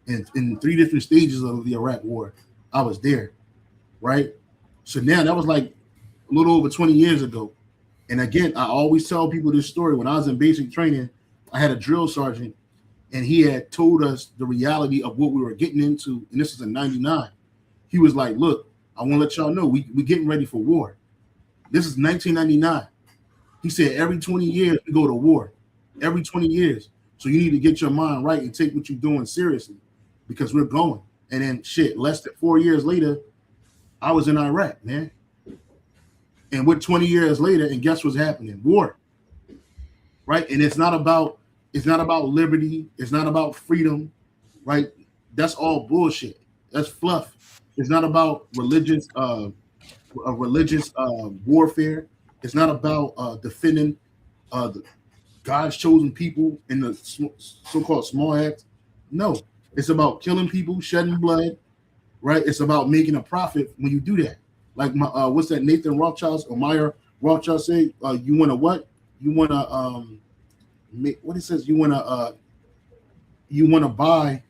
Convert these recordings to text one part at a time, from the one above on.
and in 3 different stages of the Iraq War. I was there, right? So now that was like a little over 20 years ago. And again, I always tell people this story. When I was in basic training, I had a drill sergeant, and he had told us the reality of what we were getting into. And this is in '99. He was like, "Look, I want to let y'all know we getting ready for war. This is 1999." He said, "Every 20 years we go to war. Every 20 years. So you need to get your mind right and take what you're doing seriously, because we're going." And then shit, less than 4 years later, I was in Iraq, man. And we're 20 years later, and guess what's happening? War, right? And it's not about liberty. It's not about freedom, right? That's all bullshit. That's fluff. It's not about religious warfare. It's not about defending the God's chosen people in the so-called small acts. No, it's about killing people, shedding blood, right? It's about making a profit when you do that. Like what's that Nathan Rothschild or Meyer Rothschild say? You want to what? You want to make what it says? You want to buy.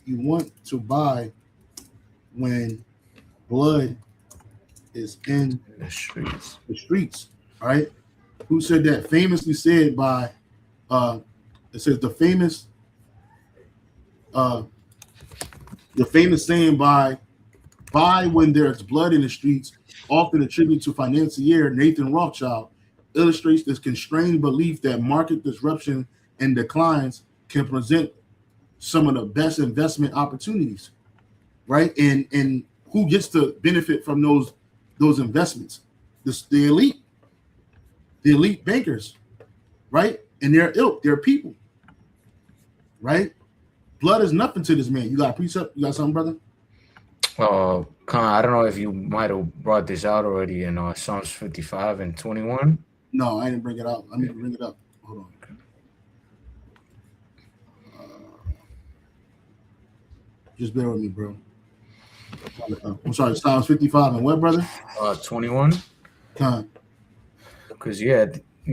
You want to buy when blood is in the streets, right? Who said that? Famously said by it says uh the famous saying by buy when there's blood in the streets, often attributed to financier Nathan Rothschild, illustrates this constrained belief that market disruption and declines can present some of the best investment opportunities, right? And who gets to benefit from those investments? The elite bankers, right? And their ilk, their people, right? Blood is nothing to this man. You got a precept? You got something, brother? Khan, I don't know if you might have brought this out already in Psalms 55 and 21. No, I didn't bring it out. I need to bring it up. Hold on. Just bear with me, bro. I'm sorry, Psalms 55 and what, brother? 21. Con. Because yeah,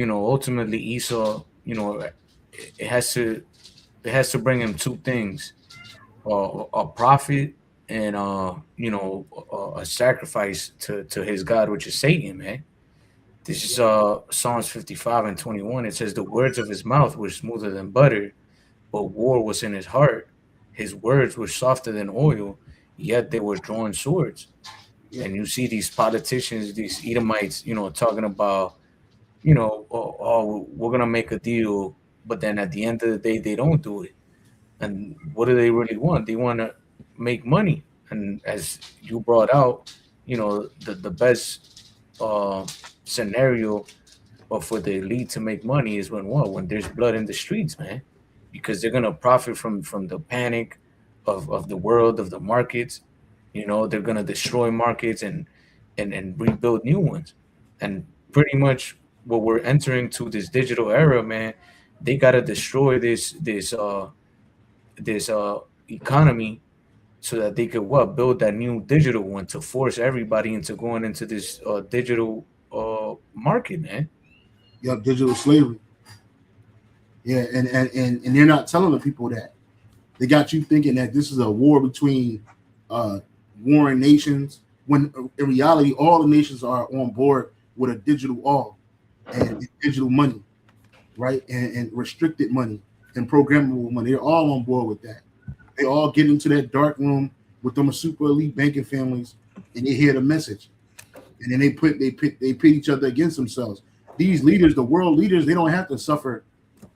ultimately Esau, it has to bring him two things: a profit and a sacrifice to his God, which is Satan, man. This is Psalms 55 and 21. It says, "The words of his mouth were smoother than butter, but war was in his heart. His words were softer than oil, yet they were drawn swords." Yeah. And you see these politicians, these Edomites, talking about, we're gonna make a deal, but then at the end of the day, they don't do it. And what do they really want? They want to make money. And as you brought out, the best scenario for the elite to make money is when what? When there's blood in the streets, man, because they're gonna profit from the panic of the world, of the markets. They're gonna destroy markets and rebuild new ones. And pretty much what we're entering to this digital era, man, they gotta destroy this economy so that they could what build that new digital one to force everybody into going into this digital market, man. You have digital slavery. Yeah, and they're not telling the people that. They got you thinking that this is a war between uh, warring nations, when in reality, all the nations are on board with a digital all and digital money, right? And restricted money and programmable money. They're all on board with that. They all get into that dark room with them super elite banking families, and they hear the message, and then they pit each other against themselves. These leaders, the world leaders, they don't have to suffer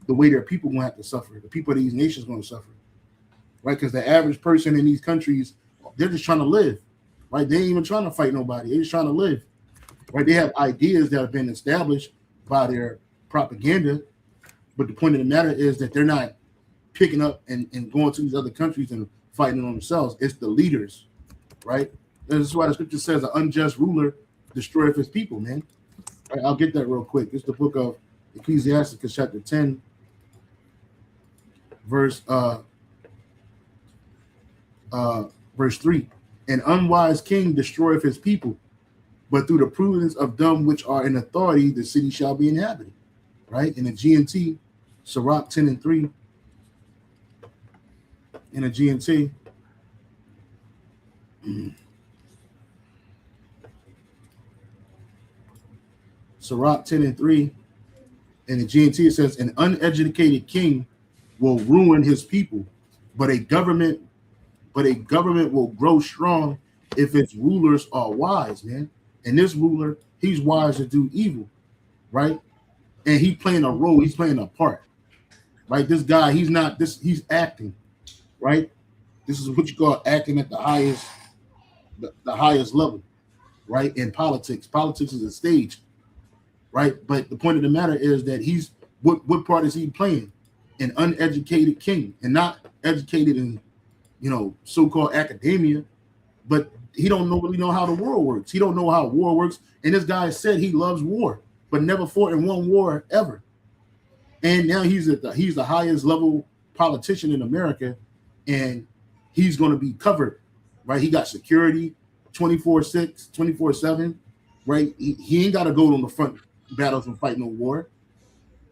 the way their people gonna have to suffer. The people of these nations gonna suffer, right? Because the average person in these countries, they're just trying to live, right? They ain't even trying to fight nobody. They're just trying to live, right? They have ideas that have been established by their propaganda, but the point of the matter is that they're not picking up and going to these other countries and fighting on themselves. It's the leaders, right? This is why the scripture says an unjust ruler destroyeth his people, man. Right, I'll get that real quick. It's the book of Ecclesiasticus, chapter 10, verse verse 3. An unwise king destroyeth his people, but through the prudence of them which are in authority, the city shall be inhabited. Right? In the GNT, Sirach 10 and 3. in a GNT. Sirach 10:3. In the GNT, it says, an uneducated king will ruin his people, but a government will grow strong if its rulers are wise, man. And this ruler, he's wise to do evil, right? And he's playing a role, he's playing a part, right? This guy, he's acting, right? This is what you call acting at the highest level, right? In politics. Politics is a stage, right? But the point of the matter is that he's what part is he playing? An uneducated king, and not educated in so-called academia, but he don't really know how the world works. He don't know how war works. And this guy said he loves war, but never fought in one war ever. And now he's the highest level politician in America, and he's going to be covered, right? He got security 24/6, 24/7, right? He ain't got to go on the front battles and fight no war.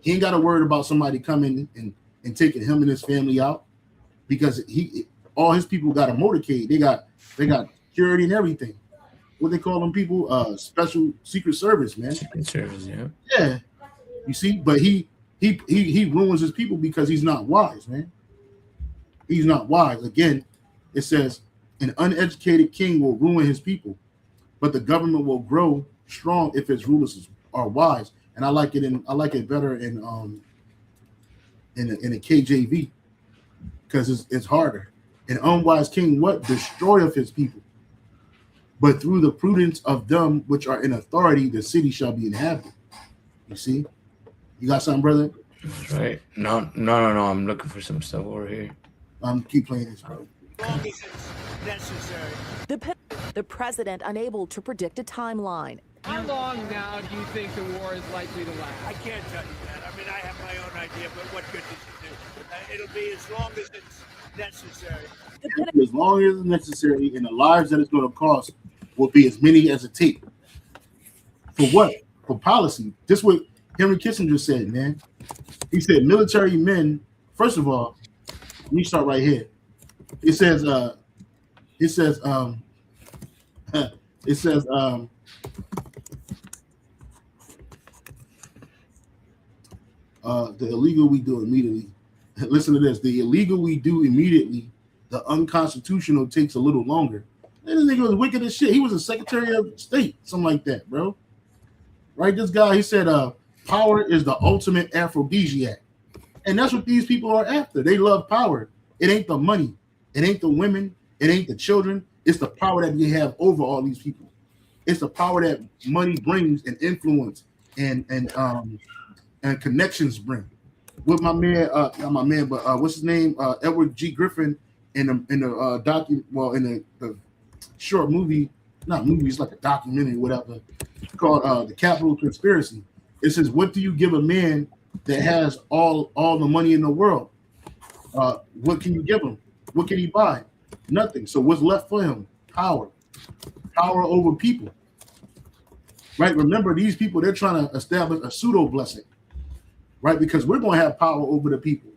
He ain't got to worry about somebody coming and taking him and his family out, because all his people got a motorcade. They got security and everything. What they call them people? Special Secret Service, man. Secret Service, yeah. Yeah. You see, but he ruins his people because he's not wise, man. He's not wise. Again, it says an uneducated king will ruin his people, but the government will grow strong if its rulers are wise. And I like it better in the KJV, because it's harder. An unwise king destroyeth his people, but through the prudence of them which are in authority, the city shall be inhabited. You see, you got something, brother? That's right. No. I'm looking for some stuff over here. Keep playing this, bro. Necessary. The president unable to predict a timeline. How long now do you think the war is likely to last? I can't tell you that. I mean, I have my own idea, but what good does it do? It'll be as long as it's necessary. As long as it's necessary, and the lives that it's going to cost will be as many as it takes. For what? For policy. This is what Henry Kissinger said, man. He said military men, first of all, let me start right here. It says the illegal we do immediately. Listen to this. The illegal we do immediately. The unconstitutional takes a little longer. This nigga was wicked as shit. He was a Secretary of State, something like that, bro. Right? This guy, he said, power is the ultimate aphrodisiac. And that's what these people are after. They love power. It ain't the money. It ain't the women. It ain't the children. It's the power that they have over all these people. It's the power that money brings, and influence and connections bring. With my man, not my man, but what's his name? Edward G. Griffin in the short movie, not movie, it's like a documentary, whatever, called The Capital Conspiracy. It says, what do you give a man that has all the money in the world? What can you give him? What can he buy? Nothing. So what's left for him? Power over people. Right? Remember, these people, they're trying to establish a pseudo blessing, right? Because we're going to have power over the people.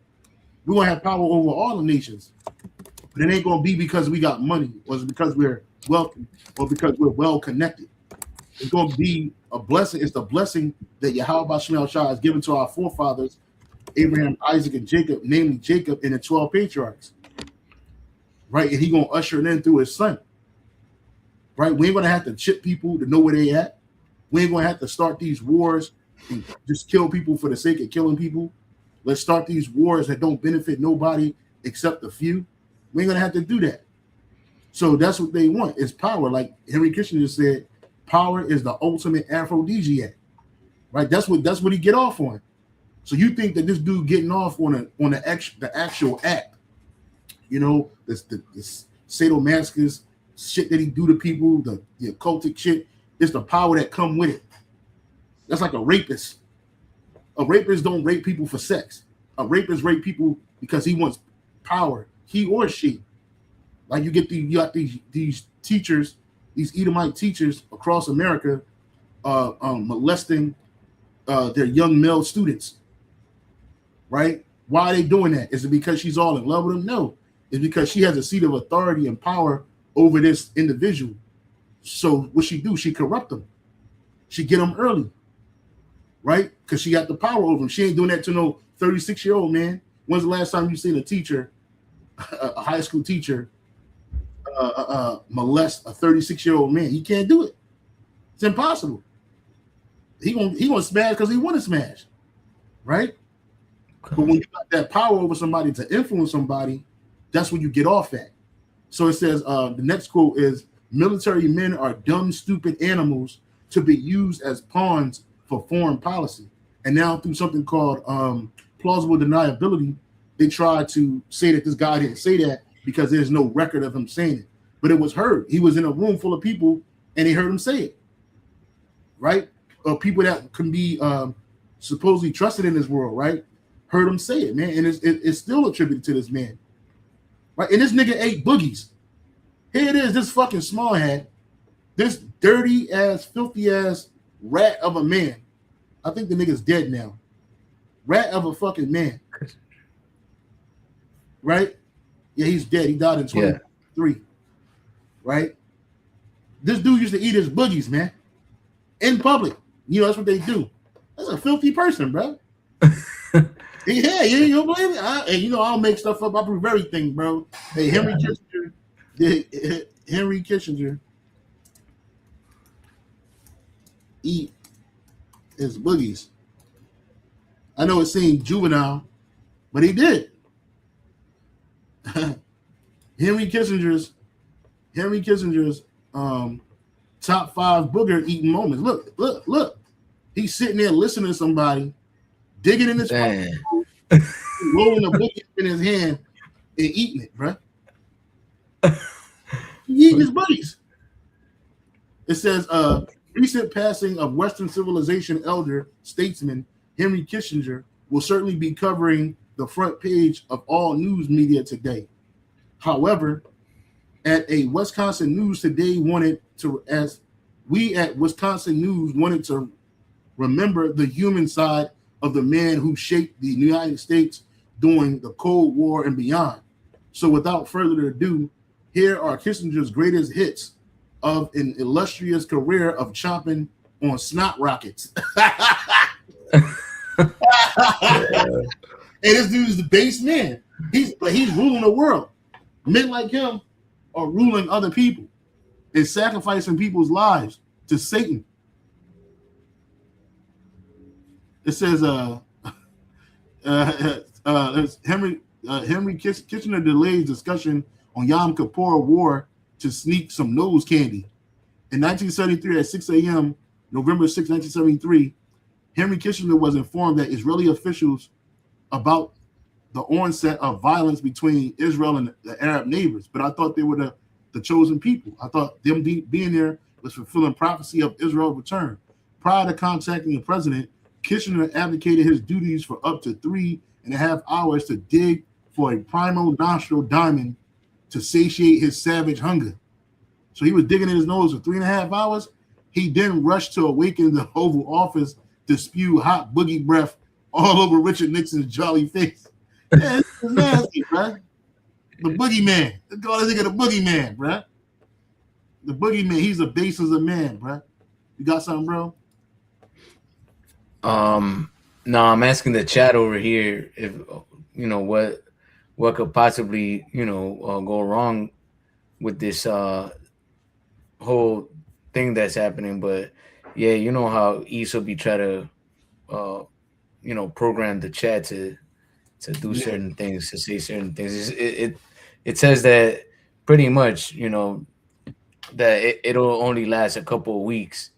We're going to have power over all the nations. But it ain't going to be because we got money, or it's because we're wealthy, or because we're well connected. It's going to be a blessing. It's the blessing that Yahweh Shemel Shah has given to our forefathers, Abraham, Isaac, and Jacob, namely Jacob and the 12 patriarchs. Right? And he's going to usher it in through his son. Right? We ain't going to have to chip people to know where they at. We ain't going to have to start these wars and just kill people for the sake of killing people. Let's start these wars that don't benefit nobody except a few. We ain't going to have to do that. So that's what they want, is power. Like Henry Kissinger said, power is the ultimate aphrodisiac. Right? That's what he get off on. So you think that this dude getting off on the actual act, this sadomasochist shit that he do to people, the occultic shit, it's the power that come with it. That's like a rapist. A rapist don't rape people for sex. A rapist rape people because he wants power, he or she. Like you got these teachers, these Edomite teachers across America, molesting their young male students. Right? Why are they doing that? Is it because she's all in love with them? No. is because she has a seat of authority and power over this individual. So what she do? She corrupt them. She get them early, right? Because she got the power over them. She ain't doing that to no 36-year-old man. When's the last time you seen a teacher, a high school teacher, molest a 36-year-old man? He can't do it. It's impossible. He gonna smash because he want to smash, right? But when you got that power over somebody to influence somebody, that's when you get off at. So it says the next quote is, military men are dumb, stupid animals to be used as pawns for foreign policy. And now through something called plausible deniability, they try to say that this guy didn't say that because there's no record of him saying it. But it was heard. He was in a room full of people and they heard him say it, right? Or people that can be supposedly trusted in this world, right? Heard him say it, man. And it's still attributed to this man, right? And this nigga ate boogies. Here it is, this fucking small head, this dirty ass, filthy ass rat of a man. I think the nigga's dead now. Rat of a fucking man. Right? Yeah, he's dead. He died in 23. Yeah. Right? This dude used to eat his boogies, man. In public. You know, that's what they do. That's a filthy person, bro. Yeah, you don't believe it? And you know, I'll make stuff up. I prove everything, bro. Hey, Henry Kissinger eat his boogies. I know it seemed juvenile, but he did. Henry Kissinger's top 5 booger eating moments. Look. He's sitting there listening to somebody, digging in his pocket, rolling a boogie in his hand and eating it, bro. Eating his buddies. It says, recent passing of Western civilization elder statesman Henry Kissinger will certainly be covering the front page of all news media today. However, at a Wisconsin News today wanted to remember the human side of the man who shaped the United States during the Cold War and beyond. So without further ado, here are Kissinger's greatest hits of an illustrious career of chomping on snot rockets. And this dude is the base man. He's ruling the world. Men like him are ruling other people and sacrificing people's lives to Satan. It says Henry Kissinger delays discussion on Yom Kippur War to sneak some nose candy. In 1973 at 6 a.m., November 6, 1973, Henry Kissinger was informed that Israeli officials about the onset of violence between Israel and the Arab neighbors. But I thought they were the chosen people. I thought them being there was fulfilling prophecy of Israel's return. Prior to contacting the president, Kissinger advocated his duties for up to 3.5 hours to dig for a primal nostril diamond to satiate his savage hunger. So he was digging in his nose for 3.5 hours. He then rushed to awaken the Oval Office to spew hot boogie breath all over Richard Nixon's jolly face. Yeah, this is nasty, bro. The boogeyman. Let's call this nigga the boogeyman, bro. The boogeyman, he's the base of a man, bro. You got something, bro? No, I'm asking the chat over here if what could possibly go wrong with this whole thing that's happening. But yeah, you know how Issa be trying to program the chat to do certain things, to say certain things. It says that pretty much that it'll only last a couple of weeks.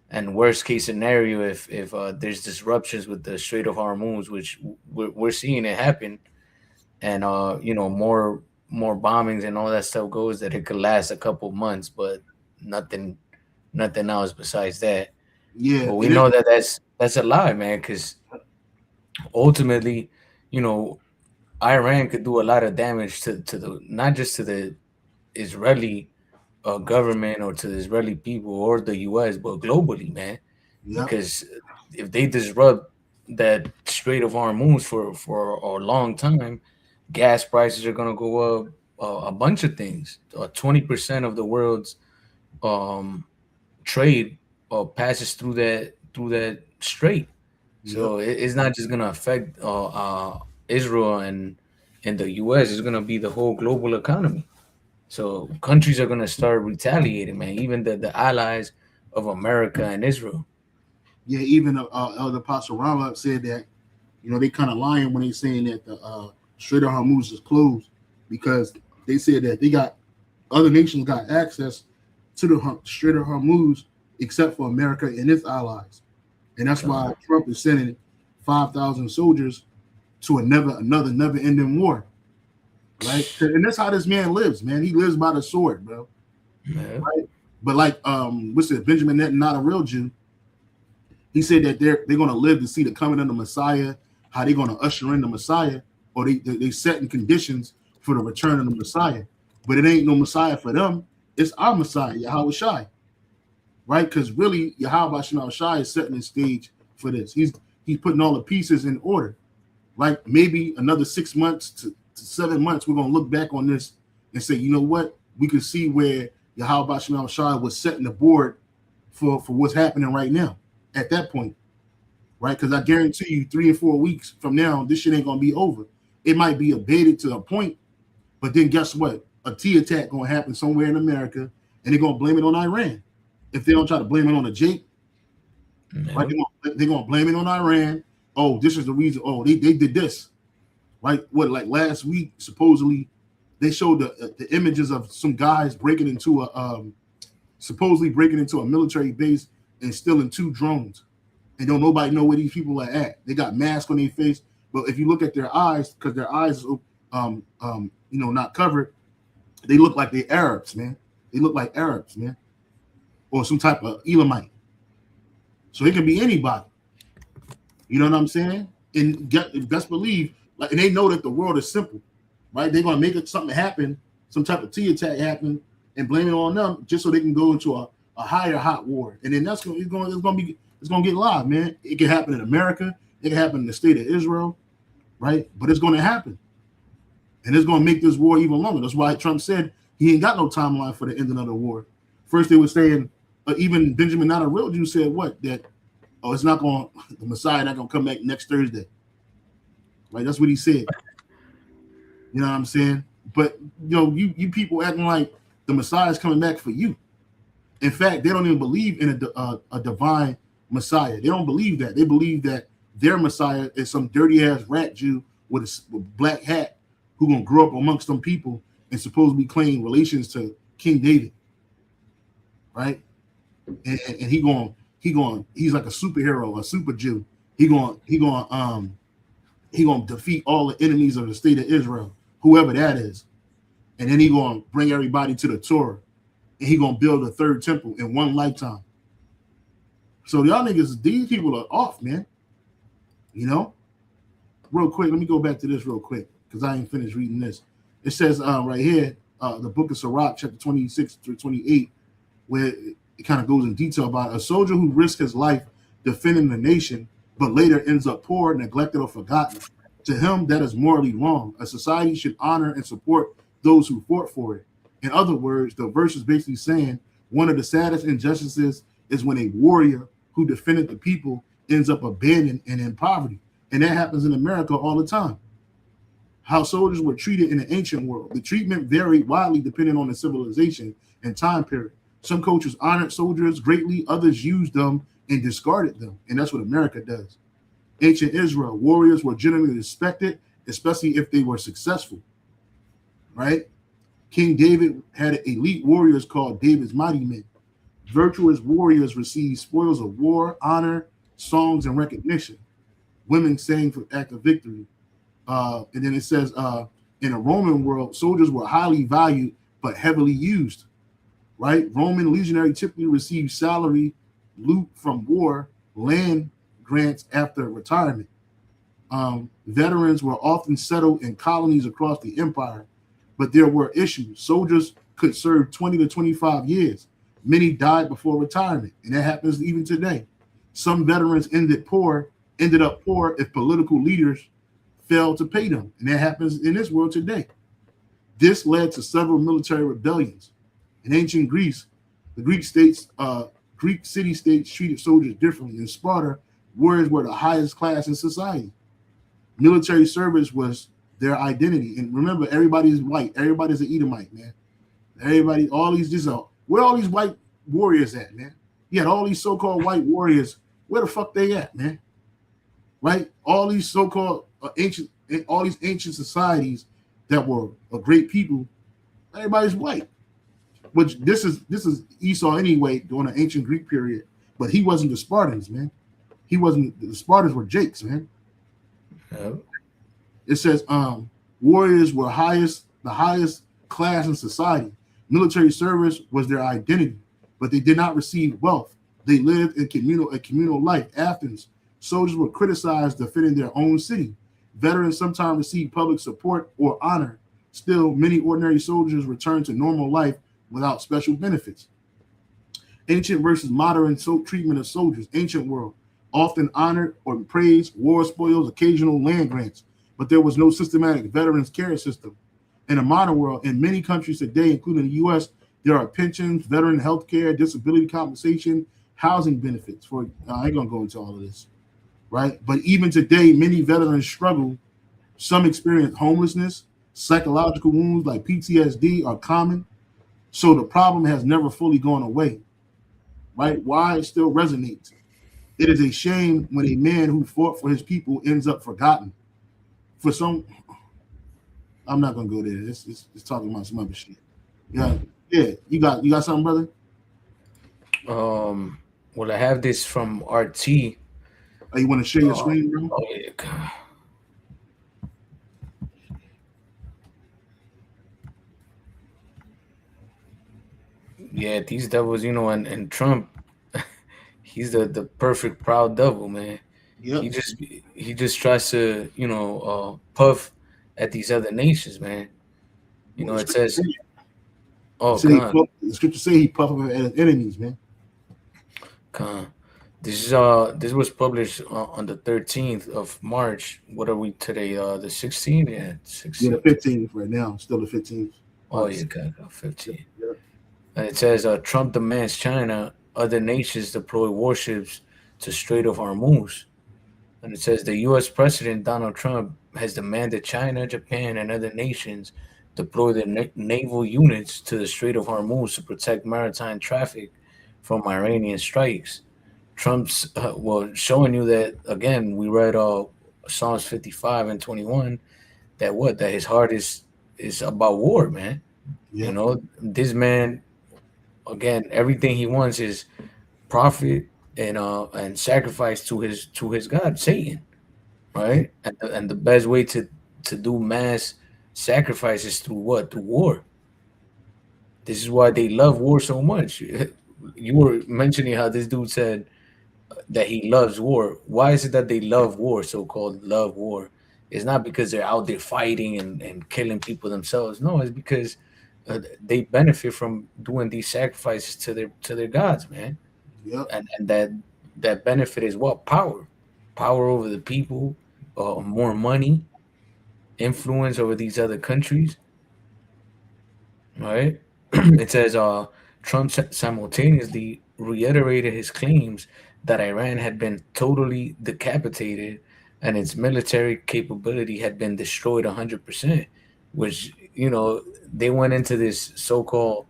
And worst case scenario, if there's disruptions with the Strait of Hormuz, which we're seeing it happen, and more bombings and all that stuff goes, that it could last a couple months, but nothing else besides that. Yeah, but we know that that's a lie, man, because ultimately, Iran could do a lot of damage to the not just to the Israeli government or to the Israeli people or the U.S., but globally, man. Yep. Because if they disrupt that Strait of Hormuz for a long time, gas prices are gonna go up. A bunch of things. 20% of the world's um, trade passes through that strait. Yep. So it's not just gonna affect Israel and the U.S. It's gonna be the whole global economy. So countries are gonna start retaliating, man. Even the allies of America and Israel. Yeah, even Elder Apostle Rama said that, they kind of lying when they saying that the Strait of Hormuz is closed, because they said that they got other nations got access to the Strait of Hormuz except for America and its allies, and that's why Trump is sending 5,000 soldiers to another never-ending war, right? And that's how this man lives, man. He lives by the sword, bro. Yeah. Right? But like, what's it? Benjamin Netanyahu, not a real Jew. He said that they're going to live to see the coming of the Messiah, how they're going to usher in the Messiah, or they setting conditions for the return of the Messiah. But it ain't no Messiah for them. It's our Messiah, Yahweh Shai, right? Because really, Yahweh Shai is setting the stage for this. He's putting all the pieces in order. Like maybe another 6 months to 7 months, we're going to look back on this and say, you know what? We can see where Yahweh Shai was setting the board for what's happening right now at that point, right? Because I guarantee you 3 or 4 weeks from now, this shit ain't going to be over. It might be abated to a point, but then guess what? A T attack going to happen somewhere in America, and they're going to blame it on Iran. If they don't try to blame it on the Jake, right? They're going to blame it on Iran. Oh, this is the reason. Oh, they did this, right? What, like last week, supposedly, they showed the images of some guys breaking into supposedly breaking into a military base and stealing 2 drones. And don't nobody know where these people are at. They got masks on their face, but if you look at their eyes, because their eyes not covered, they look like they're Arabs, man. They look like Arabs, man, or some type of Elamite. So it can be anybody. You know what I'm saying? And best believe, like, and they know that the world is simple, right? They're gonna make it something happen, some type of T attack happen, and blame it on them just so they can go into a higher hot war. And then it's gonna get live, man. It can happen in America, it can happen in the state of Israel, right? But it's gonna happen. And it's gonna make this war even longer. That's why Trump said he ain't got no timeline for the ending of the war. First they were saying, even Benjamin, not a real Jew, said what? That it's not going, the Messiah not gonna come back next Thursday. Right? That's what he said. You know what I'm saying? But you people acting like the Messiah is coming back for you. In fact, they don't even believe in a divine Messiah. They don't believe that. They believe that their Messiah is some dirty ass rat Jew with a black hat who gonna grow up amongst some people and supposedly claim relations to King David, right? And he's like a superhero, a super Jew. He gonna defeat all the enemies of the state of Israel, whoever that is, and then he gonna bring everybody to the Torah, and he gonna build a 3rd temple in one lifetime. So y'all niggas, these people are off, man. Real quick, let me go back to this real quick because I ain't finished reading this. It says right here, the book of Sirach, chapter 26 through 28, where it kind of goes in detail about a soldier who risks his life defending the nation, but later ends up poor, neglected, or forgotten. To him, that is morally wrong. A society should honor and support those who fought for it. In other words, the verse is basically saying one of the saddest injustices is when a warrior who defended the people ends up abandoned and in poverty. And that happens in America all the time. How soldiers were treated in the ancient world. The treatment varied widely depending on the civilization and time period. Some cultures honored soldiers greatly, others used them and discarded them. And that's what America does. Ancient Israel, warriors were generally respected, especially if they were successful, right? King David had elite warriors called David's mighty men. Virtuous warriors received spoils of war, honor, songs, and recognition. Women sang for act of victory. And then it says, in a Roman world, soldiers were highly valued but heavily used, right? Roman legionary typically received salary, loot from war, land grants after retirement. Veterans were often settled in colonies across the empire, but there were issues. Soldiers could serve 20 to 25 years. Many died before retirement, and that happens even today. Some veterans ended up poor if political leaders failed to pay them, and that happens in this world today. This led to several military rebellions. In ancient Greece, the Greek city-states treated soldiers differently. In Sparta, warriors were the highest class in society. Military service was their identity. And remember, everybody's white. Everybody's an Edomite, man. Everybody, all these, where all these white warriors at, man? You had all these so-called white warriors. Where the fuck they at, man? Right? All these so-called ancient societies that were a great people, everybody's white. Which this is Esau anyway during the ancient Greek period, but he wasn't the Spartans, man. He wasn't. The Spartans were Jakes, man. Oh. It says warriors were the highest class in society. Military service was their identity, but they did not receive wealth. They lived in communal life. Athens, soldiers were criticized defending their own city. Veterans sometimes received public support or honor. Still, many ordinary soldiers returned to normal life without special benefits. Ancient versus modern treatment of soldiers. Ancient world often honored or praised war spoils, occasional land grants, but there was no systematic veterans care system. In the modern world, in many countries today, including the U.S., there are pensions, veteran health care, disability compensation, housing benefits. I ain't gonna go into all of this, right? But even today, many veterans struggle. Some experience homelessness, psychological wounds like PTSD are common. So the problem has never fully gone away, right? Why it still resonates. It is a shame when a man who fought for his people ends up forgotten. For some, I'm not gonna go there. It's talking about some other shit. Yeah. You got something, brother? Well, I have this from RT. Oh, you want to share your screen, bro? Oh yeah. God. Yeah, these devils, and Trump, he's the perfect proud devil, man. Yep. He just tries to, puff at these other nations, man. It says, oh, God. The scripture say he puffed at his enemies, man. God. This was published on the 13th of March. What are we today? The 16th? Yeah, 16th. Yeah, the 15th right now. Still the 15th. Oh, yeah, God, 15th. Yeah. And it says, Trump demands China, other nations deploy warships to Strait of Hormuz. And it says the U.S. President Donald Trump has demanded China, Japan, and other nations deploy their naval units to the Strait of Hormuz to protect maritime traffic from Iranian strikes. Trump's, showing you that, again, we read Psalms 55 and 21, that his heart is about war, man. Yeah. This man, again, everything he wants is profit and sacrifice to his God, Satan, right? And the best way to do mass sacrifice is through what? Through war. This is why they love war so much. You were mentioning how this dude said that he loves war. Why is it that they love war, so-called love war? It's not because they're out there fighting and killing people themselves. No, it's because they benefit from doing these sacrifices to their gods, man. Yep. And that benefit is what? Power over the people, more money, influence over these other countries. Right? It says Trump simultaneously reiterated his claims that Iran had been totally decapitated and its military capability had been destroyed 100%, which, they went into this so-called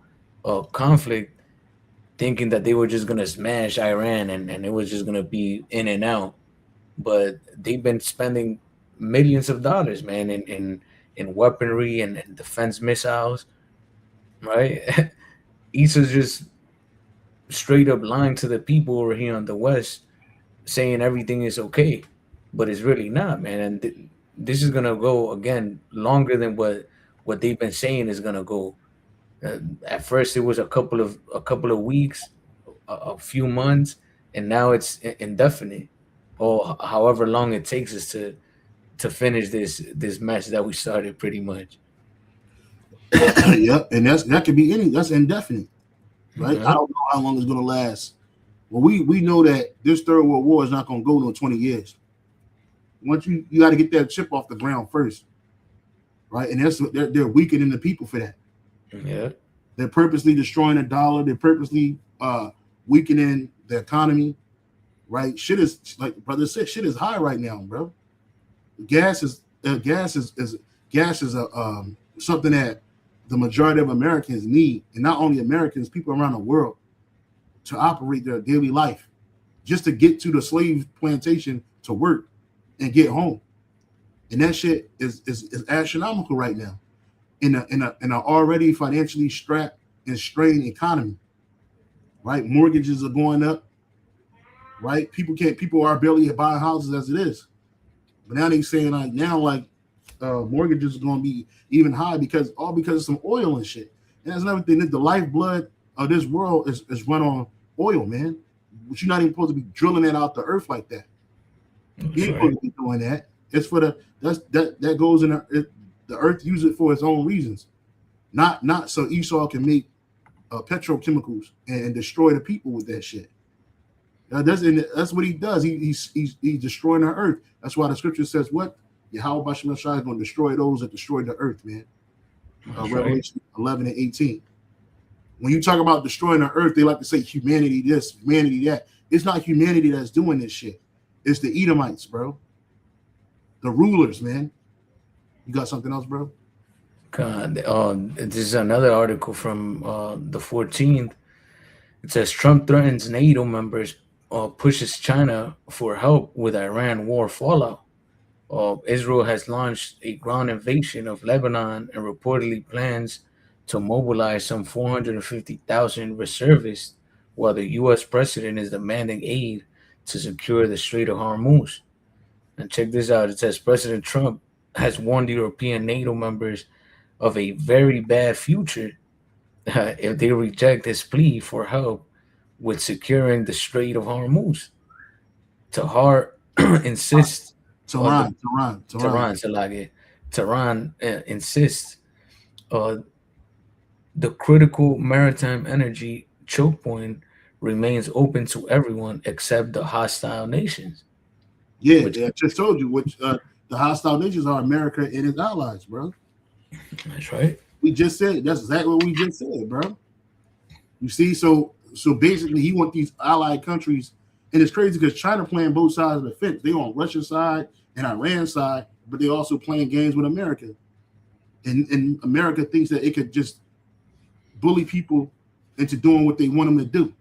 conflict thinking that they were just going to smash Iran and it was just going to be in and out. But they've been spending millions of dollars, man, in weaponry and defense missiles, right? Issa's just straight up lying to the people over here on the West, saying everything is okay, but it's really not, man. And this is gonna go again longer than what they've been saying is gonna go. At first, it was a couple of weeks, a few months, and now it's indefinite, or however long it takes us to finish this mess that we started, pretty much. Yep, and that could be that's indefinite. Right? Mm-hmm. I don't know how long it's going to last. Well, we know that this Third World War is not going to go no 20 years. once you got to get that chip off the ground first, right? And they're weakening the people for that. Yeah. They're purposely destroying the dollar. They're purposely weakening the economy, right? Shit is, like brother said, shit is high right now, bro. Gas is something that the majority of Americans need, and not only Americans, people around the world, to operate their daily life, just to get to the slave plantation to work and get home. And that shit is astronomical right now in an already financially strapped and strained economy. Right, mortgages are going up. Right, people are barely buying houses as it is. But now they're saying mortgages are going to be even high because of some oil and shit. And that's another thing, that the lifeblood of this world is run on oil, man. But you're not even supposed to be drilling it out the earth like that. You ain't supposed to be doing that. It's for that goes in the earth uses it for its own reasons, not so Esau can make petrochemicals and destroy the people with that shit. That's what he does. He's destroying the earth. That's why the scripture says what? Yahweh Bashem is going to destroy those that destroy the earth, man. Revelation 11 and 18. When you talk about destroying the earth, they like to say humanity this, humanity that. It's not humanity that's doing this shit. It's the Edomites, bro. The rulers, man. You got something else, bro? God, this is another article from the 14th. It says Trump threatens NATO members, pushes China for help with Iran war fallout. Israel has launched a ground invasion of Lebanon and reportedly plans to mobilize some 450,000 reservists, while the U.S. president is demanding aid to secure the Strait of Hormuz. And check this out. It says President Trump has warned European NATO members of a very bad future if they reject his plea for help with securing the Strait of Hormuz. Tehran insists. Tehran insists the critical maritime energy choke point remains open to everyone except the hostile nations. Yeah, I just told you which the hostile nations are America and its allies, bro. That's right. We just said that's exactly what we just said, bro. You see, so basically he want these allied countries, and it's crazy because China playing both sides of the fence. They on Russia's side and Iran's side, but they also playing games with America. And America thinks that it could just bully people into doing what they want them to do.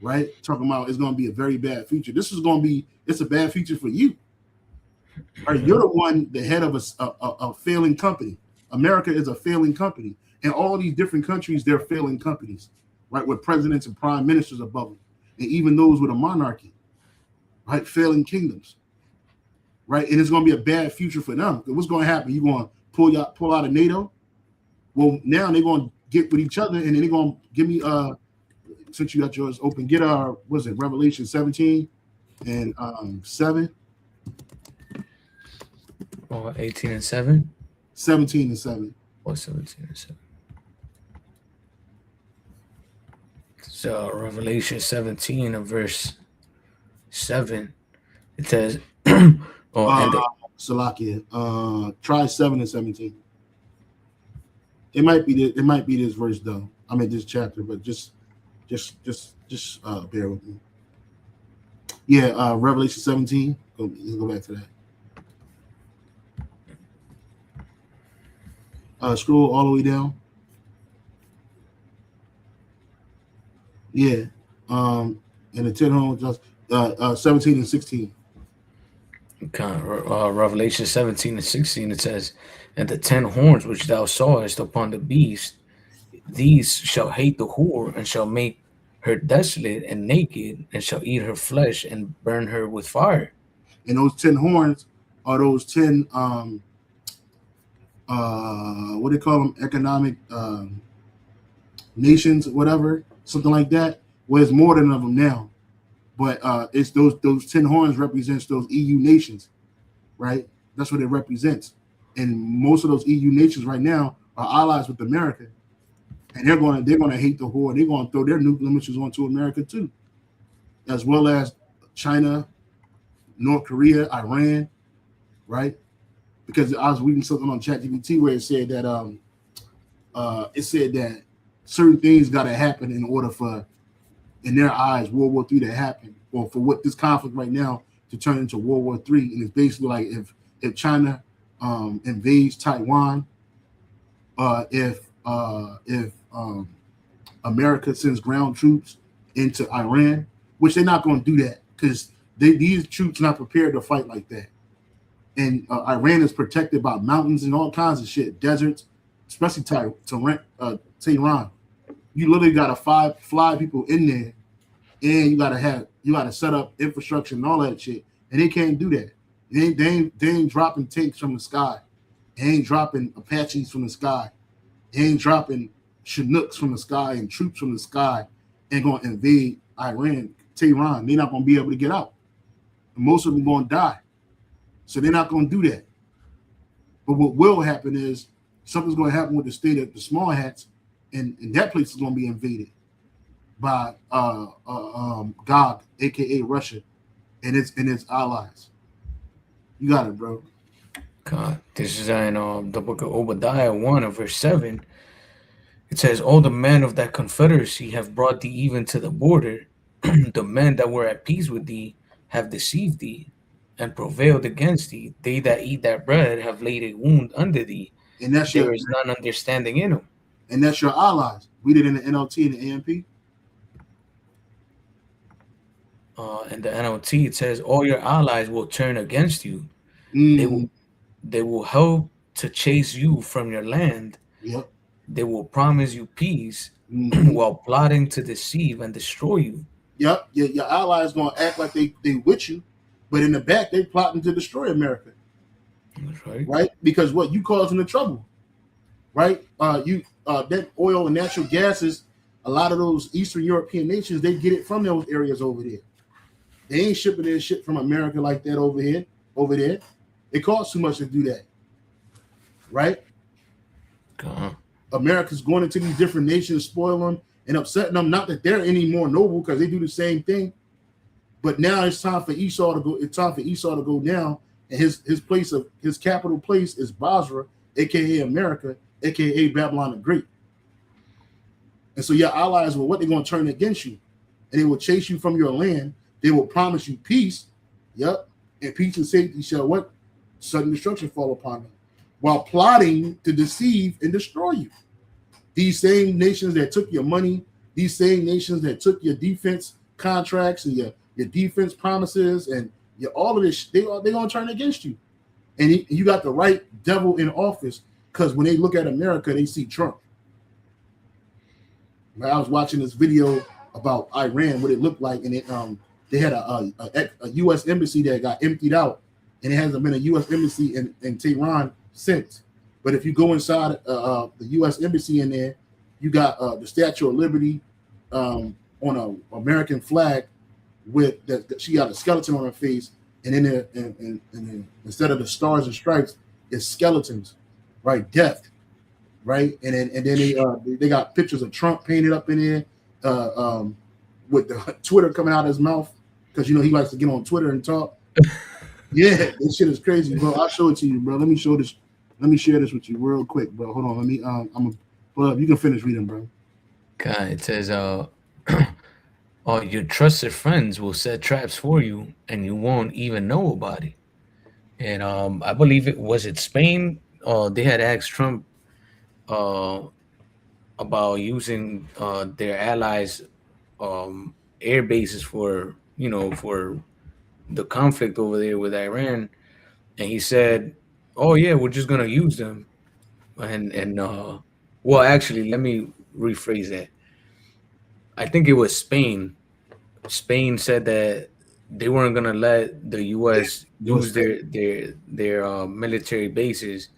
Right? Talking about it's going to be a very bad future. It's a bad future for you. Right? You're the one, the head of a failing company. America is a failing company. And all these different countries, they're failing companies, right? With presidents and prime ministers above them. And even those with a monarchy, right? Failing kingdoms, right? And it's going to be a bad future for them. What's going to happen? You're going to pull out of NATO? Well, now they're going to get with each other, and then they're going to give me, since you got yours open, get Revelation 17 and 7? 18 and 7? 17 and 7. Or 17 and 7. So Revelation 17 and verse 7, it says, Salakia, try 7 and 17. It might be this verse though. I mean this chapter, but just bear with me. Yeah, Revelation 17. Let's go back to that. Scroll all the way down. Yeah. And the 10 horns, 17 and 16. Revelation 17 and 16, it says, and the 10 horns which thou sawest upon the beast, these shall hate the whore, and shall make her desolate and naked, and shall eat her flesh and burn her with fire. And those 10 horns are those 10 what do they call them? Economic nations, whatever, something like that. Well, there's more than of them now, but it's those 10 horns represents those EU nations, right? That's what it represents. And most of those EU nations right now are allies with America, and they're going to hate the whore. They're going to throw their nuclear missiles onto America too, as well as China, North Korea, Iran, right? Because I was reading something on ChatGPT where it said that certain things got to happen in order for, in their eyes, World War III to happen, or for what this conflict right now to turn into World War III. And it's basically like if China invades Taiwan, if America sends ground troops into Iran, which they're not going to do that because these troops not prepared to fight like that. And Iran is protected by mountains and all kinds of shit, deserts, especially Tehran. You literally got to fly people in there, and you got to set up infrastructure and all that shit, and they can't do that. They ain't dropping tanks from the sky. They ain't dropping Apaches from the sky. They ain't dropping Chinooks from the sky and troops from the sky and going to invade Iran, Tehran. They're not going to be able to get out. And most of them going to die. So they're not going to do that. But what will happen is something's going to happen with the state of the small hats, and that place is going to be invaded by Gog, aka Russia, and its allies. You got it, bro. God, this is in the book of Obadiah 1 verse 7. It says, all the men of that confederacy have brought thee even to the border. The men that were at peace with thee have deceived thee and prevailed against thee. They that eat that bread have laid a wound under thee. And that's there is none understanding in them. And that's your allies. Read it in the NLT and the AMP. In the NLT, it says, all your allies will turn against you. They will help to chase you from your land. Yep. They will promise you peace while plotting to deceive and destroy you. Yep. Your allies going to act like they with you, but in the back, they plotting to destroy America. That's right. Right? Because what you causing the trouble. Right? That oil and natural gases, a lot of those Eastern European nations, they get it from those areas over there. They ain't shipping their shit from America like that over there. It costs too much to do that. Right? America's going into these different nations, spoiling them and upsetting them. Not that they're any more noble because they do the same thing. But now it's time for Esau to go. It's time for Esau to go down. And his capital place is Basra, aka America, aka Babylon the Great. And so your allies will what they're going to turn against you. And they will chase you from your land. They will promise you peace. Yep. And peace and safety shall what? Sudden destruction fall upon them. While plotting to deceive and destroy you. These same nations that took your money, these same nations that took your defense contracts and your defense promises and all of this, they're going to turn against you. And you got the right devil in office because when they look at America, they see Trump. I was watching this video about Iran, what it looked like, and they had a U.S. embassy that got emptied out, and it hasn't been a U.S. embassy in Tehran since. But if you go inside the U.S. embassy in there, you got the Statue of Liberty on an American flag with that. She got a skeleton on her face, and in there, and instead of the stars and stripes, it's skeletons, right? Death, right? And then they got pictures of Trump painted up in there with the Twitter coming out of his mouth because he likes to get on Twitter and talk. Yeah, this shit is crazy, bro. I'll show it to you, bro. Let me show this. Let me share this with you real quick, bro. Hold on. Let me. You can finish reading, bro. God, it says, all your trusted friends will set traps for you, and you won't even know about it. And I believe it Spain. They had asked Trump about using their allies' air bases for the conflict over there with Iran, and he said, "Oh yeah, we're just gonna use them." And well, actually, let me rephrase that. I think it was Spain. Spain said that they weren't gonna let the U.S. use their military bases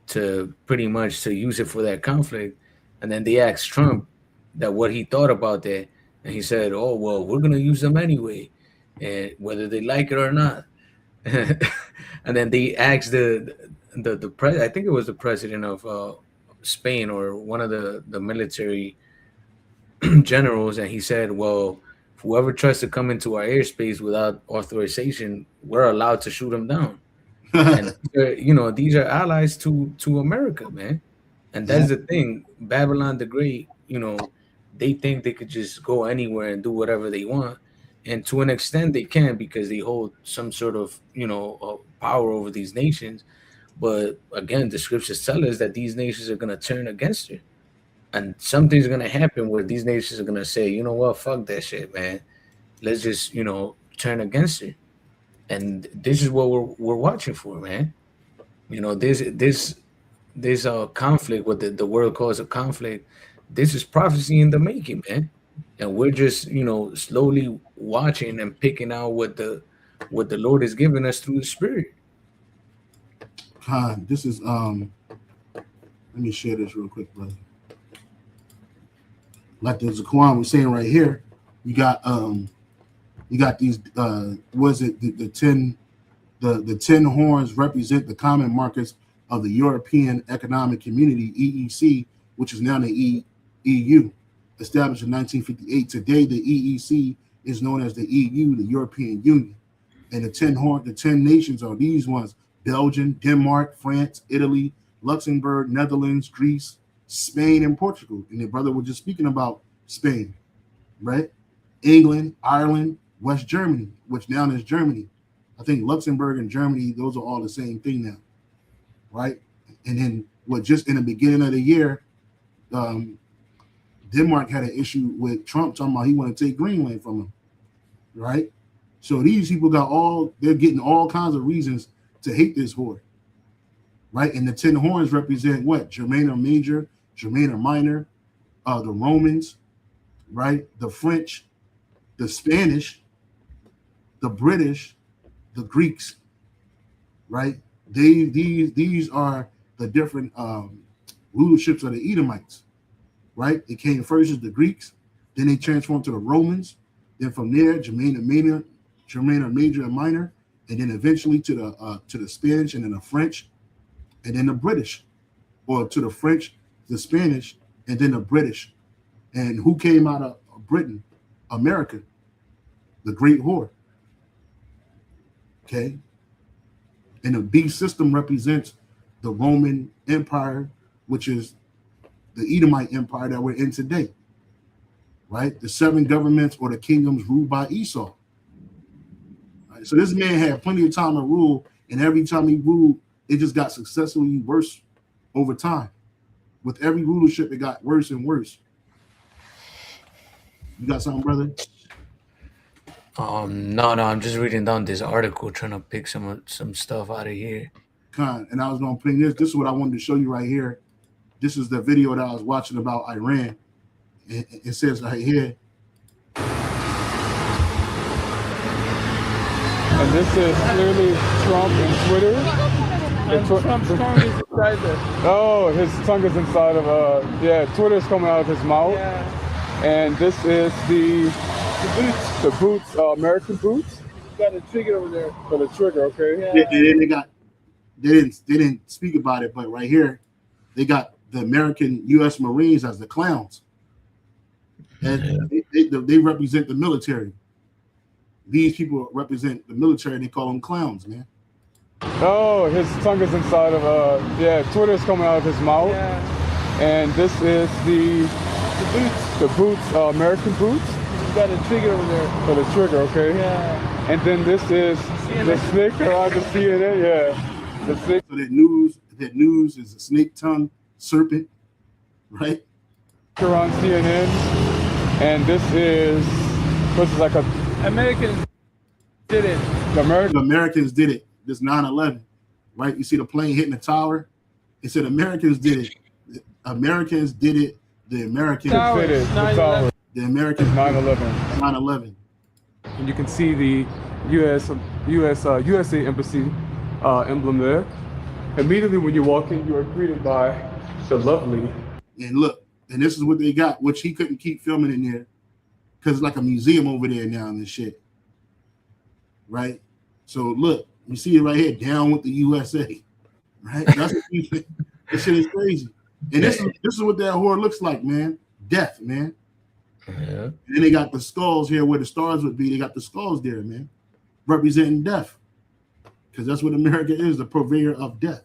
to pretty much to use it for that conflict, and then they asked Trump that what he thought about that, and he said, "Oh well, we're gonna use them anyway, and whether they like it or not." And then they asked the I think it was the president of Spain or one of the military generals, and he said, "Well, whoever tries to come into our airspace without authorization, we're allowed to shoot them down. And these are allies to America, man. And that's the thing. Babylon the Great, they think they could just go anywhere and do whatever they want, and to an extent they can because they hold some sort of power over these nations. But again, the scriptures tell us that these nations are going to turn against her, and something's going to happen where these nations are going to say, you know what, fuck that shit, man. Let's just turn against her. And this is what we're watching for, man. This conflict, what the world calls a conflict. This is prophecy in the making, man. And we're just slowly watching and picking out what the Lord is giving us through the Spirit. This is let me share this real quick, brother. Like the Zaquan was saying right here, you got these was it the 10 horns represent the common markets of the European Economic Community, EEC, which is now the EU, established in 1958. Today, the EEC is known as the EU, the European Union. And the 10 nations are these ones: Belgium, Denmark, France, Italy, Luxembourg, Netherlands, Greece, Spain, and Portugal. And the brother was just speaking about Spain, right? England, Ireland, West Germany, which now is Germany. I think Luxembourg and Germany, those are all the same thing now, right? And then just in the beginning of the year, Denmark had an issue with Trump talking about he want to take Greenland from him, right? So these people they're getting all kinds of reasons to hate this whore, right? And the 10 horns represent what? Germana Major, Germana Minor, the Romans, right? The French, the Spanish, the British, the Greeks, right? These are the different rulerships of the Edomites, right? It came first as the Greeks, then they transformed to the Romans, then from there Germana Major and Minor, and then eventually to the Spanish, and then the French, and then the British, or to the French, the Spanish, and then the British. And who came out of Britain? America, the Great Whore. Okay. And the beast system represents the Roman Empire, which is the Edomite Empire that we're in today, right? The 7 governments or the kingdoms ruled by Esau. Right? So this man had plenty of time to rule, and every time he ruled, it just got successively worse over time. With every rulership, it got worse and worse. You got something, brother? No, I'm just reading down this article, trying to pick some stuff out of here. And I was going to bring this. This is what I wanted to show you right here. This is the video that I was watching about Iran. It says right here. And this is clearly Trump and Twitter. And Trump's tongue is inside there. Oh, his tongue is inside of Twitter's coming out of his mouth. Yeah. And this is the boots, American boots. You got a trigger over there. For the trigger, okay. Yeah. They didn't speak about it, but right here, they got the American U.S. Marines as the clowns. And they represent the military. These people represent the military, and they call them clowns, man. Oh, his tongue is inside of Twitter's coming out of his mouth. Yeah. And this is the boots, American boots. You got a trigger over there. For the trigger, okay. Yeah. And then this is CNN. The snake around the CNN, yeah. The snake. So that news is a snake tongue serpent, right? Around CNN. And this is like a Americans did it. The Americans did it. This 9/11, right? You see the plane hitting the tower. It said Americans did it. Americans did it. The Americans did it. The Americans 9/11. 9/11. And you can see the USA Embassy emblem there. Immediately when you walk in, you are greeted by the lovely. And look, and this is what they got, which he couldn't keep filming in there because it's like a museum over there now and shit. Right? So look, you see it right here, down with the USA. Right? That's what you think. This shit is crazy. And this is what that whore looks like, man. Death, man. Yeah. And then they got the skulls here where the stars would be. They got the skulls there, man, representing death. Because that's what America is, the purveyor of death.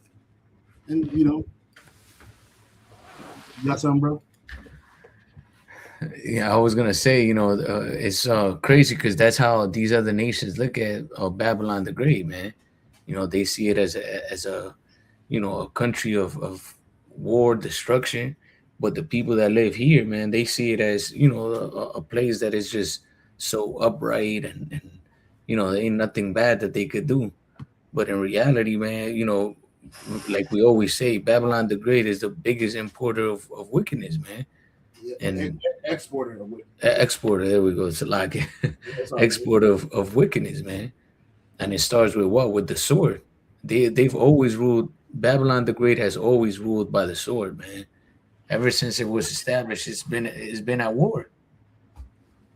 And, you got something, bro? Yeah, I was gonna say, it's crazy because that's how these other nations look at Babylon the Great, man. They see it as a a country of war, destruction, but the people that live here, man, they see it as a place that is just so upright and there ain't nothing bad that they could do. But in reality, man, like we always say, Babylon the Great is the biggest importer of wickedness, man. Yeah, And exporter of it. exporter, there we go. It's like That's all export of wickedness, man. And it starts with what? With the sword. They've always ruled. Babylon the Great has always ruled by the sword, man. Ever since it was established, it's been at war.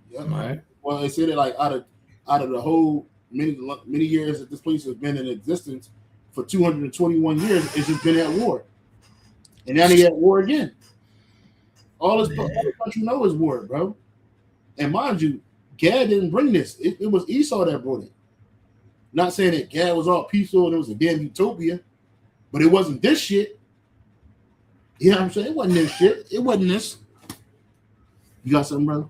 Yeah. All right. Well, they say that like out of the whole many years that this place has been in existence, for 221 years, it's just been at war. And now they at war again. All the country know is war, bro. And mind you, Gad didn't bring this. It was Esau that brought it. Not saying that Gad was all peaceful and it was a damn utopia, but it wasn't this shit. You know what I'm saying? It wasn't this shit. It wasn't this. You got something, brother?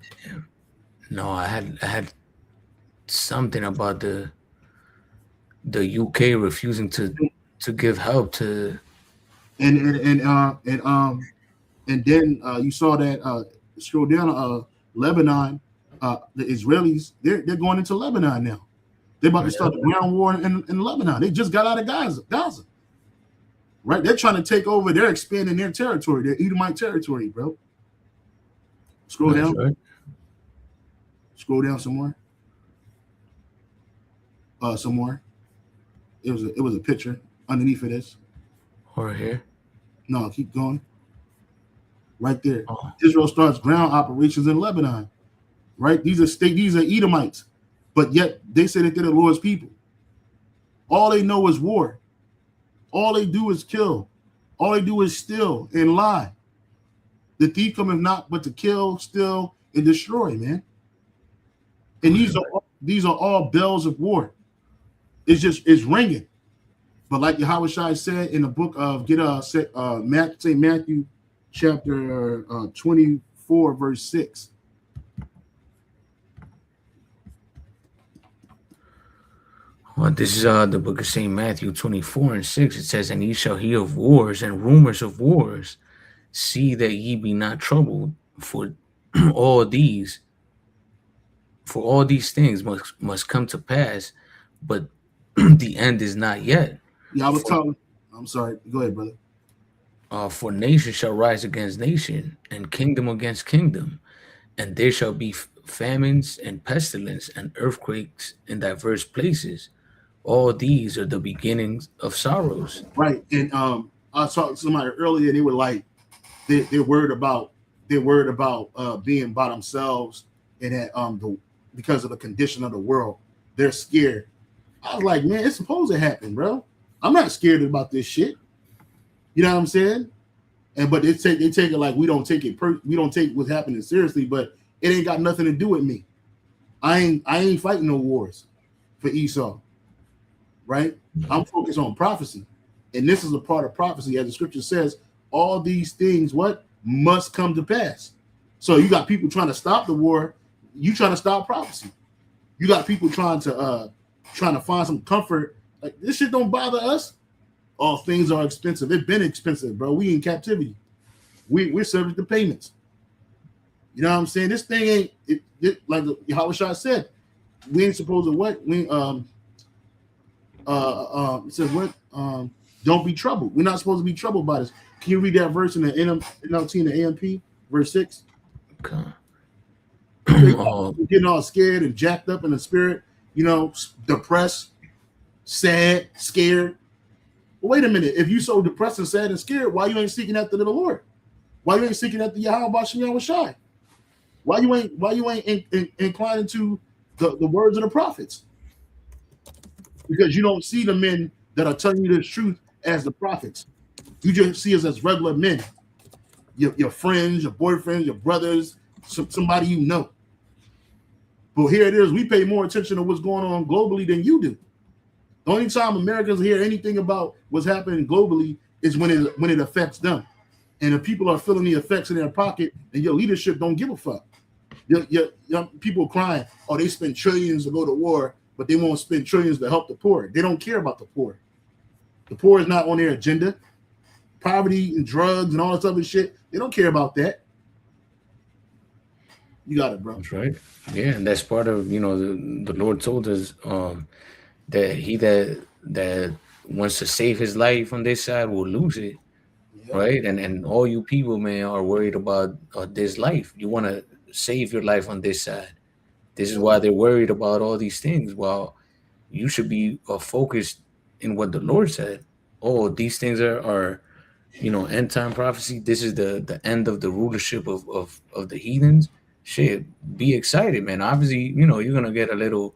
No, I had something about the UK refusing to give help to. And then you saw that scroll down Lebanon, the Israelis, they're going into Lebanon now. They're about to start the ground war in Lebanon. They just got out of Gaza. Right? They're trying to take over, they're expanding their territory, their Edomite territory, bro. Scroll down. Right. Scroll down some more. Some more. It was a picture underneath of this. Or here. No, keep going. Right there. Oh. Israel starts ground operations in Lebanon. Right? These are Edomites, but yet they say that they're the Lord's people. All they know is war. All they do is kill. All they do is steal and lie. The thief cometh not but to kill, steal, and destroy, man. And these are all bells of war. It's ringing. But like Yahushua said in the book of Matthew chapter 24, verse 6. Well, this is the book of St. Matthew 24 and 6. It says, "And ye shall hear of wars and rumors of wars. See that ye be not troubled, for all these things must come to pass, but the end is not yet." Yeah, I'm sorry. Go ahead, brother. For nation shall rise against nation, and kingdom against kingdom, and there shall be famines and pestilence and earthquakes in diverse places. All these are the beginnings of sorrows. Right. And I talked to somebody earlier, they were like, they're worried about being by themselves, and that because of the condition of the world, they're scared. I was like, man, it's supposed to happen, bro. I'm not scared about this shit. You know what I'm saying? But they take it like we don't take what's happening seriously, but it ain't got nothing to do with me. I ain't fighting no wars for Esau. Right? I'm focused on prophecy. And this is a part of prophecy, as the scripture says, all these things must come to pass. So you got people trying to stop the war, you trying to stop prophecy. You got people trying to find some comfort. Like, this shit don't bother us. All things are expensive. It's been expensive, bro. We in captivity. We're subject to payments. You know what I'm saying? This thing ain't like Yahushua said. We ain't supposed to what? It says what? Don't be troubled. We're not supposed to be troubled by this. Can you read that verse in the NLT and the AMP, verse 6? Okay. Getting all scared and jacked up in the spirit, depressed, sad, scared. But wait a minute. If you so depressed and sad and scared, why you ain't seeking after the Lord? Why you ain't seeking after Yahweh Shai? Why you ain't inclining to the words of the prophets? Because you don't see the men that are telling you the truth as the prophets. You just see us as regular men. Your friends, your boyfriends, your brothers, somebody you know. But here it is, we pay more attention to what's going on globally than you do. The only time Americans hear anything about what's happening globally is when it affects them. And if people are feeling the effects in their pocket and your leadership don't give a fuck. Your people crying, oh, they spend trillions to go to war, but they won't spend trillions to help the poor. They don't care about the poor. The poor is not on their agenda. Poverty and drugs and all this other shit, they don't care about that. You got it, bro. That's right. Yeah, and that's part of, the Lord told us that he that wants to save his life on this side will lose it. Yeah. Right? And all you people, man, are worried about this life. You want to save your life on this side. This is why they're worried about all these things. Well, you should be focused in what the Lord said. Oh, these things are end time prophecy. This is the end of the rulership of the heathens. Shit, be excited, man. Obviously, you're gonna get a little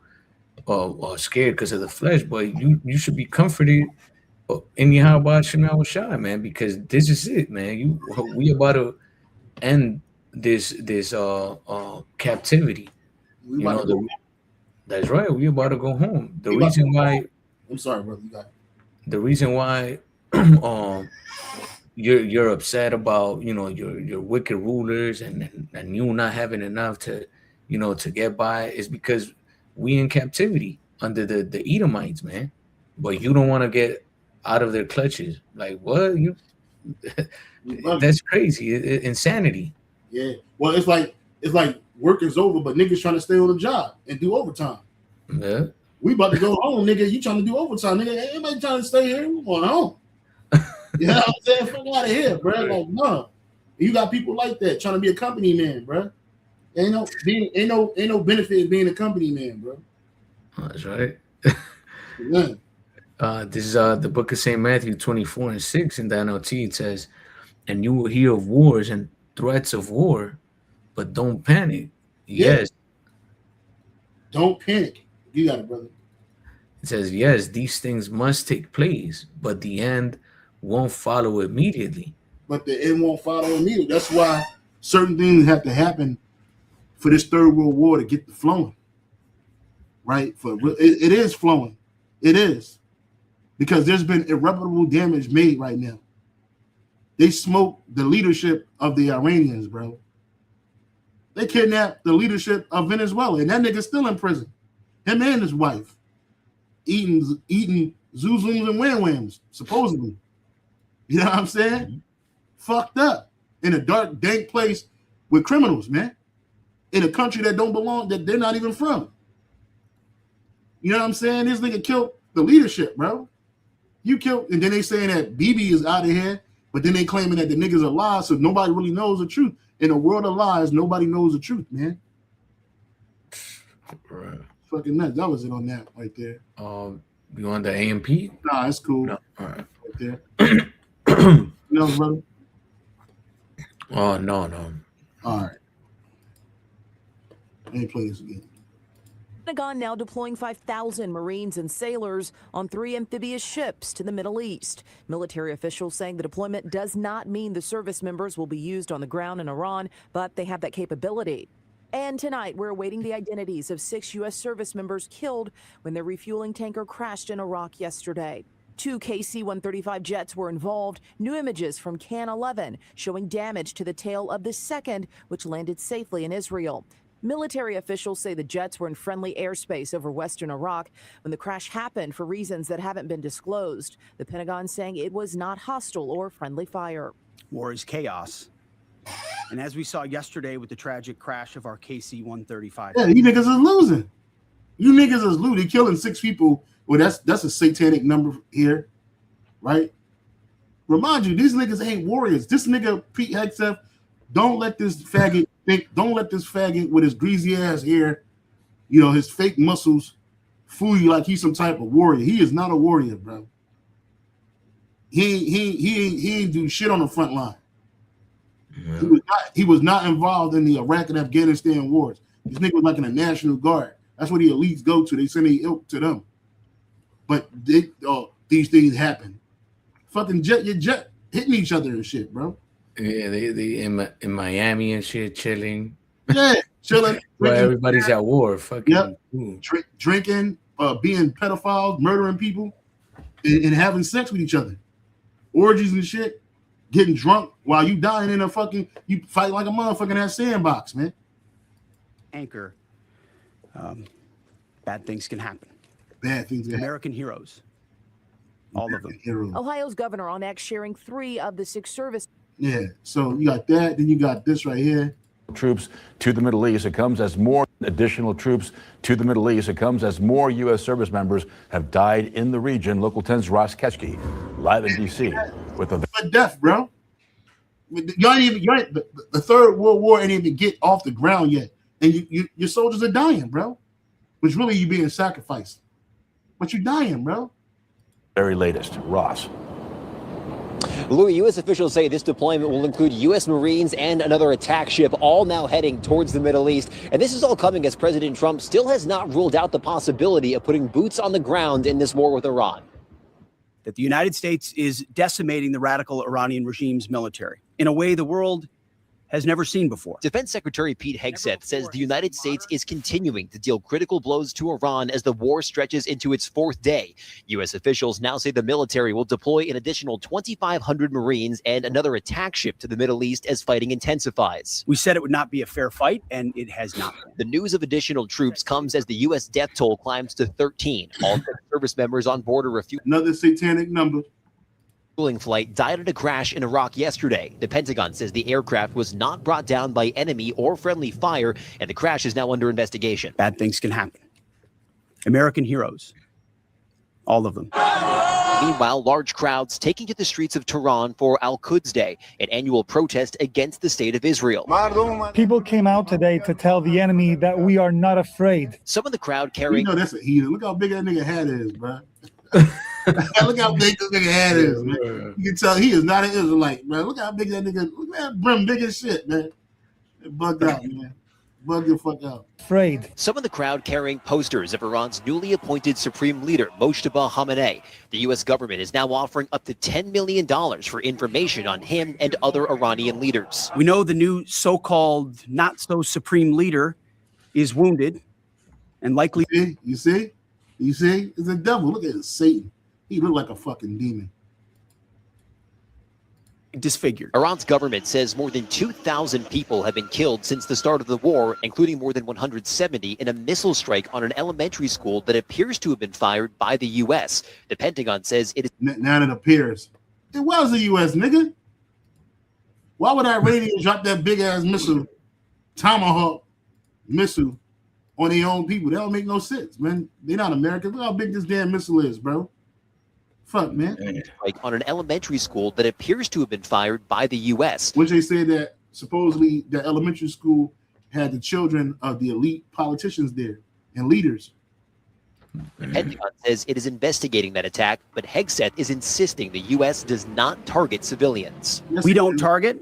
scared because of the flesh, but you should be comforted in Yahweh Shema Shai, man, because this is it, man. We about to end this captivity. That's right. We about to go home. The reason why I'm sorry, brother. You got it. The reason why you're upset about your wicked rulers and you not having enough to get by is because we in captivity under the Edomites, man. But you don't want to get out of their clutches. Like what? That's crazy. Insanity. Yeah. Well, it's like work is over, but niggas trying to stay on the job and do overtime. Yeah. We about to go home, nigga. You trying to do overtime, nigga? Everybody trying to stay here. We going home. You know what I'm saying? Fuck out of here, bro. Like, no. You got people like that trying to be a company man, bro. Ain't no benefit in being a company man, bro. That's right. Yeah. This is the book of St. Matthew 24:6 in the NLT. It says, and you will hear of wars and threats of war, but don't panic. Yeah. Yes. Don't panic. You got it, brother. It says, yes, these things must take place, but the end won't follow immediately. But the end won't follow immediately. That's why certain things have to happen for this third world war to get the flowing. Right? It is flowing. It is. Because there's been irreparable damage made right now. They smoked the leadership of the Iranians, bro. They kidnapped the leadership of Venezuela, and that nigga's still in prison. Him and his wife eating Zuzums and Wham-Whams, supposedly. You know what I'm saying? Mm-hmm. Fucked up in a dark, dank place with criminals, man. In a country that don't belong, that they're not even from. You know what I'm saying? This nigga killed the leadership, bro. You killed, and then they saying that BB is out of here, but then they claiming that the niggas are lies, so nobody really knows the truth. In a world of lies, nobody knows the truth, man. Right. Fucking nuts. That was it on that right there. You on the AMP? Nah, it's cool. No. All right. Right there. No, brother. Oh, no. All right. Let me play this again. Pentagon now deploying 5,000 Marines and sailors on 3 amphibious ships to the Middle East. Military officials saying the deployment does not mean the service members will be used on the ground in Iran, but they have that capability. And tonight, we're awaiting the identities of 6 U.S. service members killed when their refueling tanker crashed in Iraq yesterday. 2 KC-135 jets were involved. New images from Can 11 showing damage to the tail of the second, which landed safely in Israel. Military officials say the jets were in friendly airspace over western Iraq when the crash happened for reasons that haven't been disclosed. The Pentagon saying it was not hostile or friendly fire. War is chaos. And as we saw yesterday with the tragic crash of our KC-135. Yeah, you niggas is losing. You niggas is losing. Killing 6 people. Well, that's a satanic number here, right? Remind you, these niggas ain't warriors. This nigga, Pete Hegseth, don't let this faggot with his greasy ass hair, his fake muscles, fool you like he's some type of warrior. He is not a warrior, bro. He ain't do shit on the front line. Yeah. He was not involved in the Iraq and Afghanistan wars. This nigga was like in the National Guard. That's where the elites go to. They send their ilk to them. But these things happen. Fucking your jet hitting each other and shit, bro. Yeah, they in Miami and shit chilling. Yeah, chilling. Well, everybody's at war. Fucking. Yep. Drinking, being pedophiles, murdering people, and having sex with each other. Orgies and shit. Getting drunk while you dying in a fucking, you fight like a motherfucker in that sandbox, man. Anchor. Bad things can happen. Bad things can happen. American heroes. All of them. Heroes. Ohio's governor on X sharing 3 of the 6 service. Yeah, so you got that, then you got this right here. Troops to the Middle East. It comes as more additional troops to the Middle East. It comes as more U.S. service members have died in the region. Local 10's Ross Ketchke, live in D.C. with the death, bro. The Third World War ain't even get off the ground yet, and your soldiers are dying, bro. Which really you being sacrificed, but you're dying, bro. very latest. Ross. Louis, U.S. officials say this deployment will include U.S. Marines and another attack ship, all now heading towards the Middle East. And this is all coming as President Trump still has not ruled out the possibility of putting boots on the ground in this war with Iran. That the United States is decimating the radical Iranian regime's military in a way the world has never seen before. Defense Secretary Pete Hegseth says the United States is continuing to deal critical blows to Iran as the war stretches into its 4th day. U.S. officials now say the military will deploy an additional 2,500 Marines and another attack ship to the Middle East as fighting intensifies. We said it would not be a fair fight, and it has not been. The news of additional troops comes as the U.S. death toll climbs to 13. All service members on board are refusing. Another satanic number. Flight died in a crash in Iraq yesterday. The Pentagon says the aircraft was not brought down by enemy or friendly fire, and the crash is now under investigation. Bad things can happen. American heroes. All of them. Meanwhile, large crowds taking to the streets of Tehran for Al-Quds Day, an annual protest against the state of Israel. People came out today to tell the enemy that we are not afraid. Some of the crowd carrying... You know that's a heathen. Look how big that nigga hat is, bro. Look how big this nigga head is, man. You can tell he is not an Israelite, man. Look how big that nigga. Look at that brim, big as shit, man. It bugged out, man. Bugged the fuck out. Afraid. Some of the crowd carrying posters of Iran's newly appointed supreme leader, Mojtaba Khamenei. The U.S. government is now offering up to $10 million for information on him and other Iranian leaders. We know the new so-called not-so-supreme leader is wounded and likely... You see? It's a devil. Look at it, Satan. He looked like a fucking demon. Disfigured. Iran's government says more than 2,000 people have been killed since the start of the war, including more than 170 in a missile strike on an elementary school that appears to have been fired by the U.S. The Pentagon says it is... Now it appears. It was the U.S., nigga. Why would Iranians drop that big-ass missile, Tomahawk missile, on their own people? That don't make no sense, man. They're not Americans. Look how big this damn missile is, bro. Fuck, man. Like on an elementary school that appears to have been fired by the U.S. Which they said that supposedly the elementary school had the children of the elite politicians there and leaders. The Pentagon says it is investigating that attack, but Hegseth is insisting the U.S. does not target civilians. Yes, we don't target.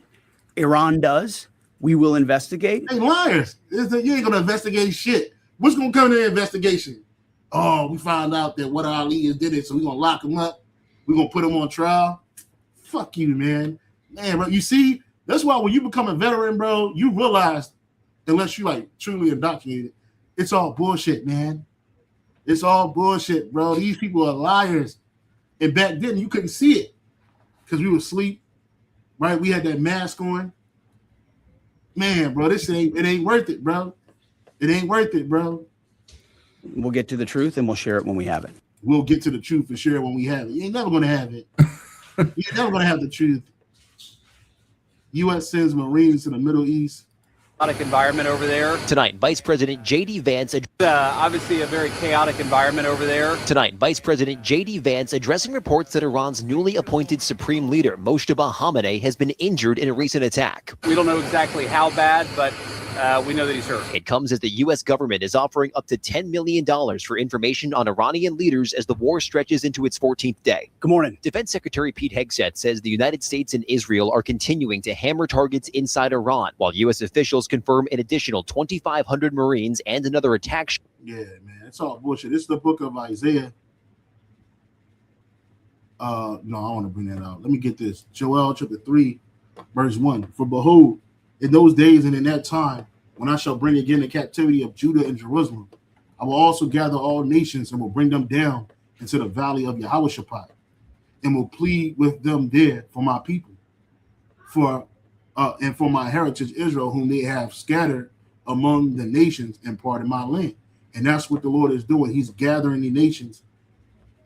Iran does. We will investigate. Hey, liars. You ain't going to investigate shit. What's going to come to the investigation? Oh, we found out that one of our leaders did it, so we're going to lock him up. We're going to put him on trial. Fuck you, man. Man, bro, you see, that's why when you become a veteran, bro, you realize, unless you like truly indoctrinated, it's all bullshit, man. It's all bullshit, bro. These people are liars. And back then, you couldn't see it because we were asleep, right? We had that mask on. Man, bro, it ain't worth it, bro. It ain't worth it, bro. We'll get to the truth and we'll share it when we have it. We'll get to the truth and share it when we have it. You ain't never going to have it. You're never going to have the truth. U.S. sends Marines to the Middle East. Environment over there. Tonight, Vice President J.D. Vance... obviously a very chaotic environment over there. Tonight, Vice President J.D. Vance addressing reports that Iran's newly appointed supreme leader, Mojtaba Khamenei, has been injured in a recent attack. We don't know exactly how bad, but we know that he's hurt. It comes as the U.S. government is offering up to $10 million for information on Iranian leaders as the war stretches into its 14th day. Good morning. Defense Secretary Pete Hegseth says the United States and Israel are continuing to hammer targets inside Iran, while U.S. officials confirm an additional 2,500 Marines and another attack. Yeah, man, it's all bullshit. This is the book of Isaiah. No, I want to bring that out. Let me get this. Joel chapter 3, verse 1. For behold, in those days and in that time, when I shall bring again the captivity of Judah and Jerusalem. I will also gather all nations and will bring them down into the valley of Yehoshaphat, and will plead with them there for my people, and for my heritage Israel, whom they have scattered among the nations and part of my land. And that's what the Lord is doing. He's gathering the nations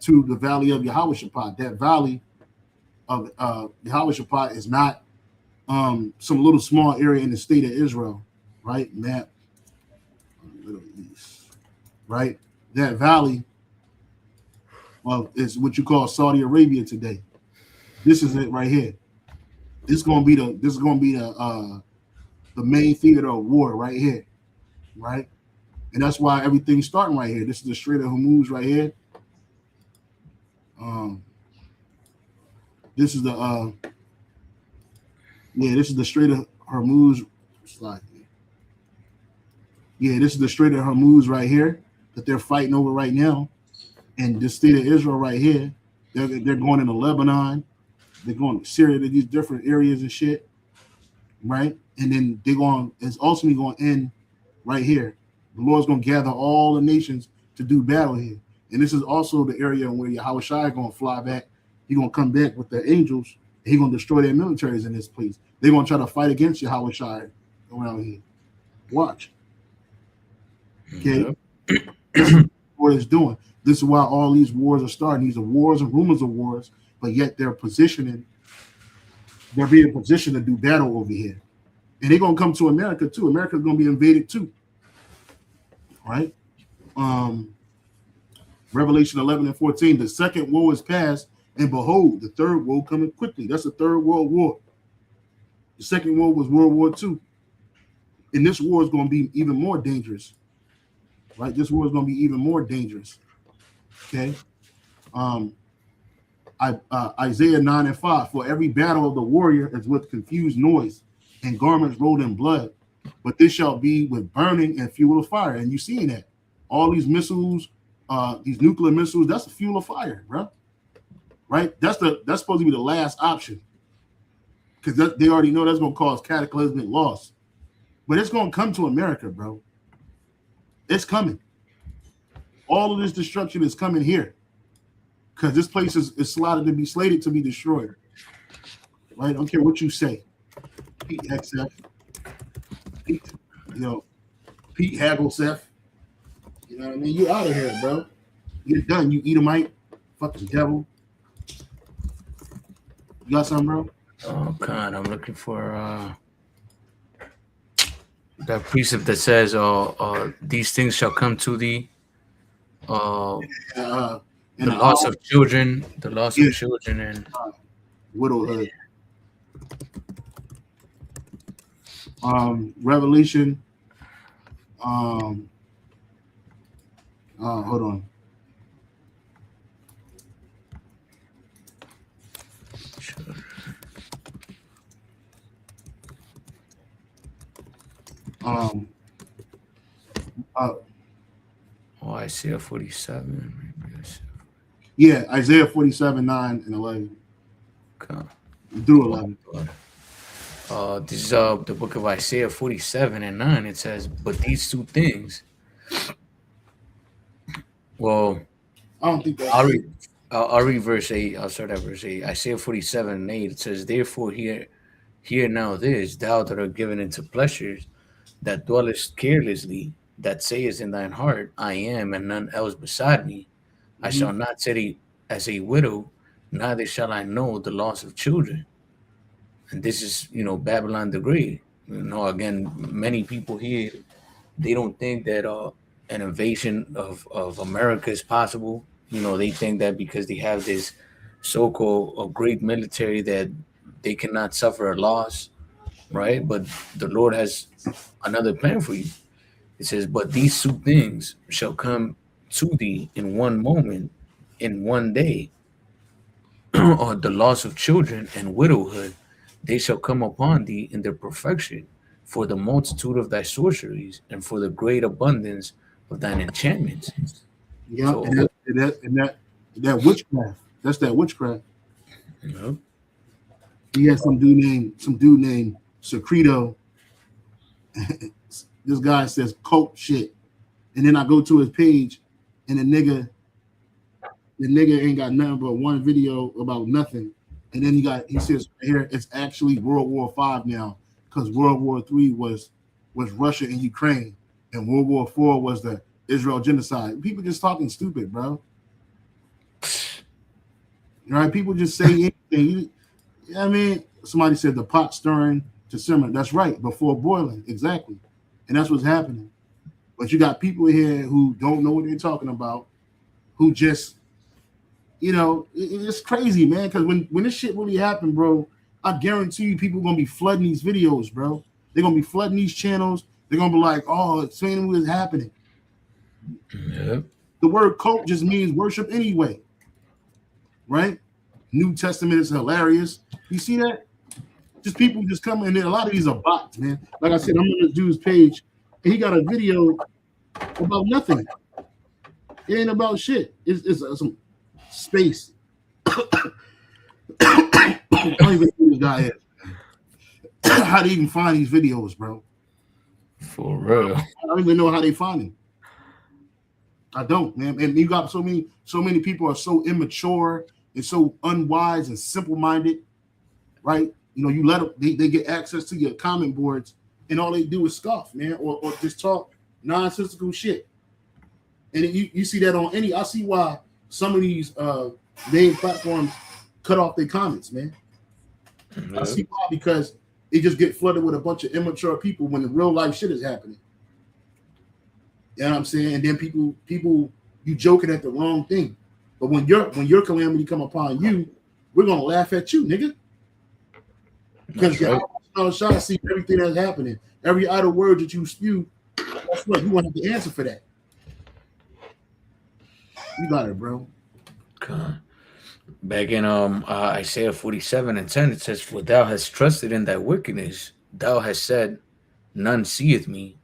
to the valley of Yehoshaphat. That valley of Yehoshaphat is not some little small area in the state of Israel, right? Map, Middle East, right? That valley is what you call Saudi Arabia today. This is it right here. This is gonna be the main theater of war right here, right? And that's why everything's starting right here. This is the Strait of Hormuz right here. This is the this is the Strait of Hormuz. This is the Strait of Hormuz right here that they're fighting over right now. And the state of Israel right here, they're going into Lebanon, they're going to Syria, to these different areas and shit, right? And then it's ultimately going to end right here. The Lord's going to gather all the nations to do battle here. And this is also the area where Yahushua is going to fly back. He's going to come back with the angels, and he's going to destroy their militaries in this place. They're going to try to fight against Yahushua around here. Watch. Okay? This is what it's doing. This is why all these wars are starting. These are wars and rumors of wars, but yet they're being positioned to do battle over here. And they're going to come to America too. America's going to be invaded too. Right? Revelation 11:14. The second woe is past, and behold, the third woe coming quickly. That's the third world war. The second woe was World War II. And this war is going to be even more dangerous. Right? This war is going to be even more dangerous. Okay. Isaiah 9:5. For every battle of the warrior is with confused noise and garments rolled in blood, but this shall be with burning and fuel of fire. And you seeing that all these missiles, these nuclear missiles, that's the fuel of fire, bro. Right? That's supposed to be the last option, because they already know that's going to cause cataclysmic loss. But it's going to come to America, bro. It's coming. All of this destruction is coming here, because this place is slated to be destroyed. Right? I don't care what you say. Pete XF. Pete Haggleseth. You know what I mean? You out of here, bro. You're done. You Edomite. Fucking devil. You got something, bro? Oh God, I'm looking for that precept that says these things shall come to thee. The loss of children, and widowhood. Revelation. Hold on. Isaiah 47. Yeah, Isaiah 47, 9 and 11. Okay. Do 11. This is the book of Isaiah 47 and 9. It says, but these two things. Well, I don't think that's I'll read verse 8. I'll start at verse 8. Isaiah 47 and 8. It says, therefore hear now this, thou that art given into pleasures, that dwellest carelessly, that sayest in thine heart, I am, and none else beside me. I shall not sit as a widow, neither shall I know the loss of children. And this is, Babylon the Great. Again, many people here, they don't think that an invasion of America is possible. They think that because they have this so-called great military that they cannot suffer a loss, right? But the Lord has another plan for you. It says, but these two things shall come to thee in one moment, in one day, or the loss of children and widowhood, they shall come upon thee in their perfection, for the multitude of thy sorceries and for the great abundance of thine enchantments. Yeah, so, and that witchcraft. That's that witchcraft. He had some dude named Secreto. This guy says coke shit, and then I go to his page, and the nigga ain't got nothing but one video about nothing, and then he says here it's actually World War V now, because World War III was Russia and Ukraine, and World War IV was the Israel genocide. People just talking stupid, bro. Right? People just say anything. I mean, somebody said the pot stirring to simmer. That's right, before boiling, exactly, and that's what's happening. But you got people here who don't know what they're talking about, who just, it's crazy, man. Because when this shit really happened, bro, I guarantee you people are going to be flooding these videos, bro. They're going to be flooding these channels. They're going to be like, oh, explain what is happening. Yep. The word cult just means worship anyway, right? New Testament is hilarious. You see that? Just people just come in there. A lot of these are bots, man. Like I said, I'm on this dude's page, and he got a video about nothing. It ain't about shit. It's some space. I don't even know who this guy is. How do you even find these videos, bro? For real. I don't even know how they find them. I don't, man. And you got so many people are so immature and so unwise and simple-minded, right? You let them, they get access to your comment boards, and all they do is scoff, man, or just talk nonsensical shit. And you see that on I see why some of these main platforms cut off their comments, man. Mm-hmm. I see why, because they just get flooded with a bunch of immature people when the real life shit is happening. You know what I'm saying? And then people you joking at the wrong thing. But when your calamity come upon you, we're gonna laugh at you, nigga. Because you're trying to see everything that's happening. Every idle word that you spew, that's what you want to have the answer for that. You got it, bro. Okay. Back in Isaiah 47:10, it says, "For thou hast trusted in thy wickedness, thou hast said, none seeth me.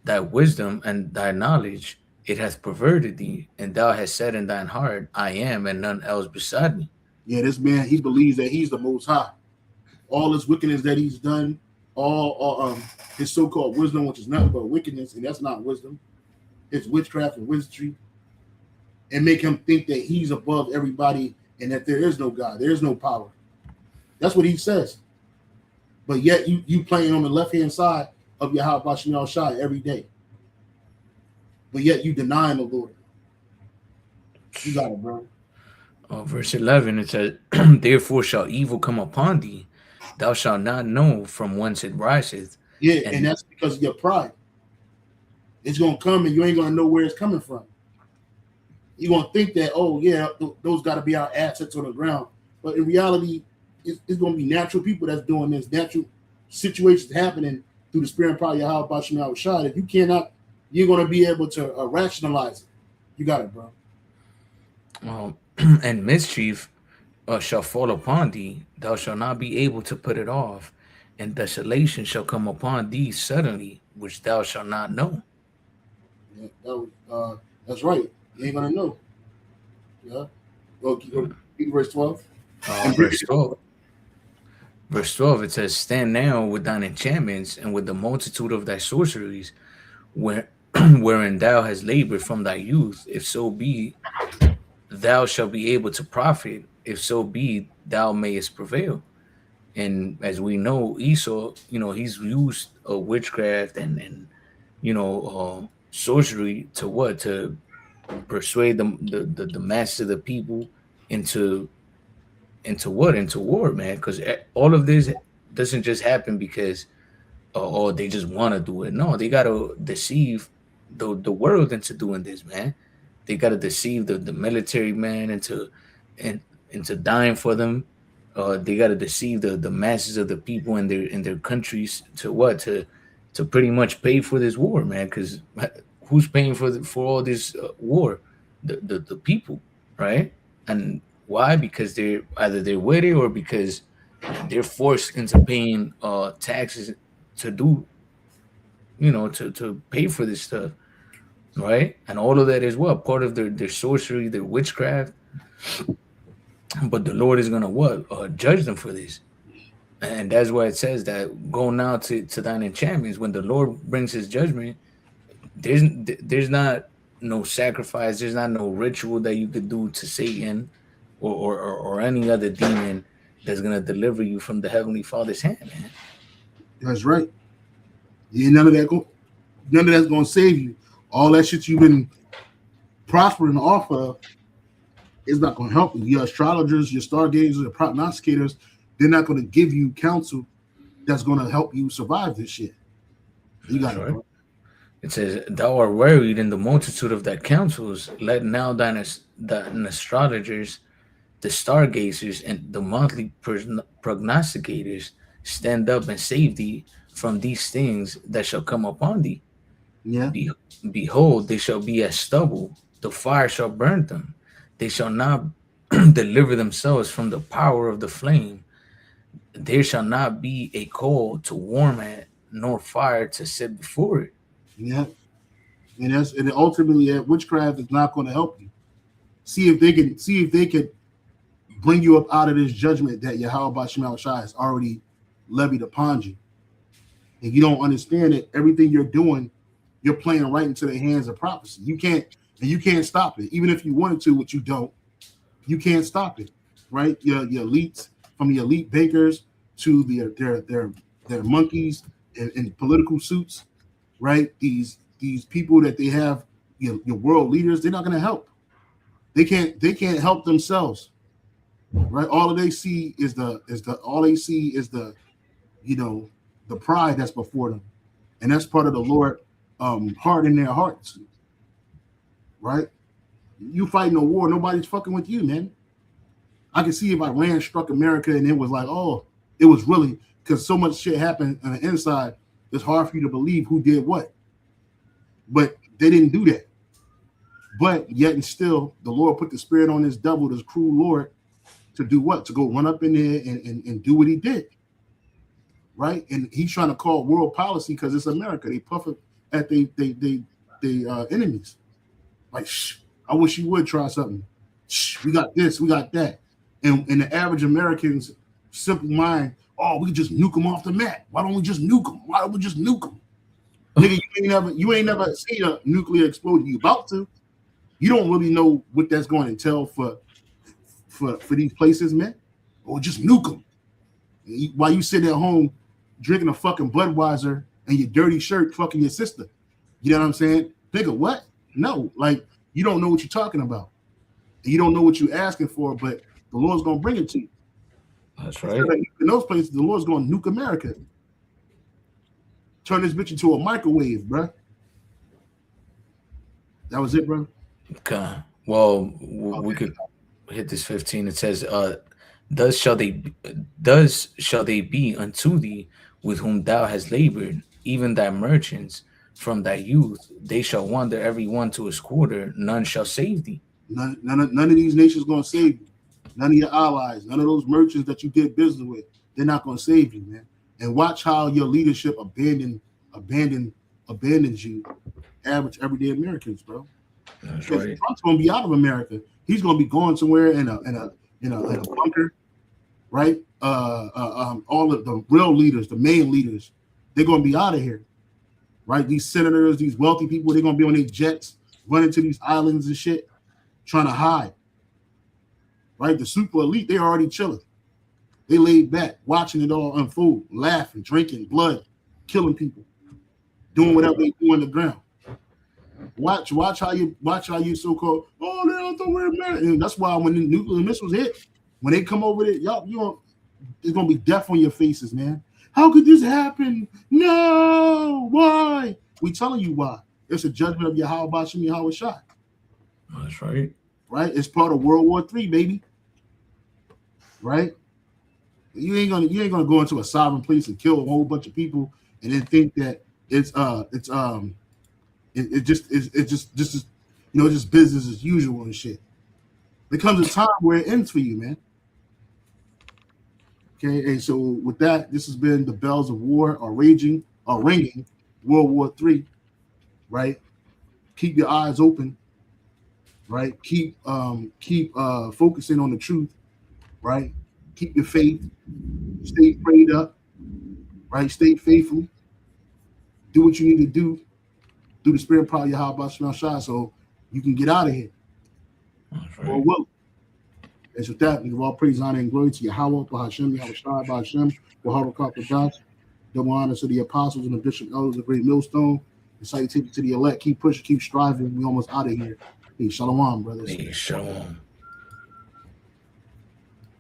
Thy wisdom and thy knowledge, it hath perverted thee, and thou hast said in thine heart, I am, and none else beside me." Yeah, this man, he believes that he's the Most High. All his wickedness that he's done, all his so-called wisdom, which is nothing but wickedness, and that's not wisdom. It's witchcraft and wizardry, and make him think that he's above everybody and that there is no God, there is no power. That's what he says. But yet you playing on the left-hand side of Yahweh Shem Shai every day. But yet you denying the Lord. You got it, bro. Verse 11, it says, "Therefore shall evil come upon thee. Thou shalt not know from whence it riseth." Yeah, and that's because of your pride. It's going to come and you ain't going to know where it's coming from. You're going to think that, oh, yeah, those got to be our assets on the ground. But in reality, it's going to be natural people that's doing this, natural situations happening through the spirit and power of Yahweh Bashim Shad. If you cannot, you're going to be able to rationalize it. You got it, bro. And mischief shall fall upon thee, thou shalt not be able to put it off, and desolation shall come upon thee suddenly, which thou shalt not know. Yeah, that's right. You ain't gonna know. Yeah. Keep verse 12. Verse 12, it says, "Stand now with thine enchantments and with the multitude of thy sorceries, wherein thou hast labored from thy youth, if so be thou shalt be able to profit, if so be thou mayest prevail." And as we know, Esau, he's used witchcraft and sorcery to what? To persuade the mass of the people into what? Into war, man. Because all of this doesn't just happen because or they just want to do it. No, they got to deceive the world into doing this, man. They got to deceive the military man into dying for them. They got to deceive the masses of the people in their countries to what? To pretty much pay for this war, man. Because who's paying for all this war? The people, right? And why? Because they're with it, or because they're forced into paying taxes to do, to pay for this stuff, right? And all of that is what? Part of their sorcery, their witchcraft. But the Lord is gonna what? Judge them for this. And that's why it says that go now to thine enchantments. When the Lord brings his judgment, there's not no sacrifice, there's not no ritual that you could do to Satan or any other demon that's gonna deliver you from the Heavenly Father's hand, man. That's right. Yeah, none of that's gonna save you. All that shit you've been prospering off of is not gonna help you. Your astrologers, your stargazers, your prognosticators, they're not gonna give you counsel that's gonna help you survive this shit. You got right. It says, "Thou art worried in the multitude of thy counsels. Let now thine astrologers, the stargazers, and the monthly prognosticators stand up and save thee from these things that shall come upon thee. Yeah. Behold, they shall be as stubble. The fire shall burn them. They shall not deliver themselves from the power of the flame. There shall not be a coal to warm at, nor fire to sit before it." Yeah. And ultimately witchcraft is not going to help you. See if they can bring you up out of this judgment that Yahweh Bashim Shai has already levied upon you. And you don't understand it, everything you're doing, you're playing right into the hands of prophecy. You can't stop it. Even if you wanted to, which you don't, you can't stop it. Right? Your elites, from the elite bankers to their monkeys in political suits, right? These people that they have, your world leaders, they're not going to help. They can't help themselves, right? All they see is the the pride that's before them, and that's part of the Lord hardening their hearts, right? You fighting a war, nobody's fucking with you, man. I can see if Iran struck America and it was like, oh, it was really because so much shit happened on the inside. It's hard for you to believe who did what. But they didn't do that. But yet and still, the Lord put the spirit on this devil, this cruel Lord, to do what? To go run up in there and do what he did. Right? And he's trying to call world policy because it's America. They puff it at they enemies. Like, shh, I wish you would try something. Shh, we got this, we got that. And the average American's simple mind, oh, we could just nuke them off the map. Why don't we just nuke them? Why don't we just nuke them? Nigga, you ain't never seen a nuclear explosion. You about to. You don't really know what that's going to entail for these places, man. Or just nuke them. While you sit at home drinking a fucking Budweiser and your dirty shirt fucking your sister. You know what I'm saying? Nigga, what? No, like you don't know what you're talking about. You don't know what you're asking for, but the Lord's going to bring it to you. That's right. In those places, the Lord's going to nuke America. Turn this bitch into a microwave, bro. That was it, bro. Okay. Well, we could hit this 15. It says, thus shall they be unto thee with whom thou hast labored, even thy merchants from thy youth. They shall wander every one to his quarter. None shall save thee. None of these nations going to save you. None of your allies, none of those merchants that you did business with, they're not going to save you, man. And watch how your leadership abandons you, average everyday Americans, bro. That's right. Trump's going to be out of America. He's going to be going somewhere in a bunker, right? All of the real leaders, the main leaders, they're going to be out of here, right? These senators, these wealthy people, they're going to be on their jets, running to these islands and shit, trying to hide. Right, the super elite, they're already chilling. They laid back, watching it all unfold, laughing, drinking blood, killing people, doing whatever they do on the ground. Watch how you so-called, oh, they don't know we're mad. And that's why when the nuclear missiles hit, when they come over there, y'all, it's gonna be death on your faces, man. How could this happen? No, why? We telling you why. It's a judgment of Yahweh Bashim Yahweh Shai. That's right. Right? It's part of World War III, baby. Right? You ain't gonna go into a sovereign place and kill a whole bunch of people and then think that it's just business as usual and shit. There comes a time where it ends for you, man. Okay, and so with that, this has been the bells of war are ringing, World War III. Right? Keep your eyes open. Right? Keep focusing on the truth. Right? Keep your faith. Stay prayed up. Right? Stay faithful. Do what you need to do. Do the spirit power of Yahweh Shema Shah so you can get out of here. Or will. And so with that, we give all praise, honor, and glory to Yahweh, Bahashem, Yahweh Shai, Bahashem, Wahara Kapadas. Double honor to the apostles and the bishop elders of Great Millstone. And salutation to the elect. Keep pushing, keep striving. We almost out of here. Hey, shalom, brothers. Hey, shalom.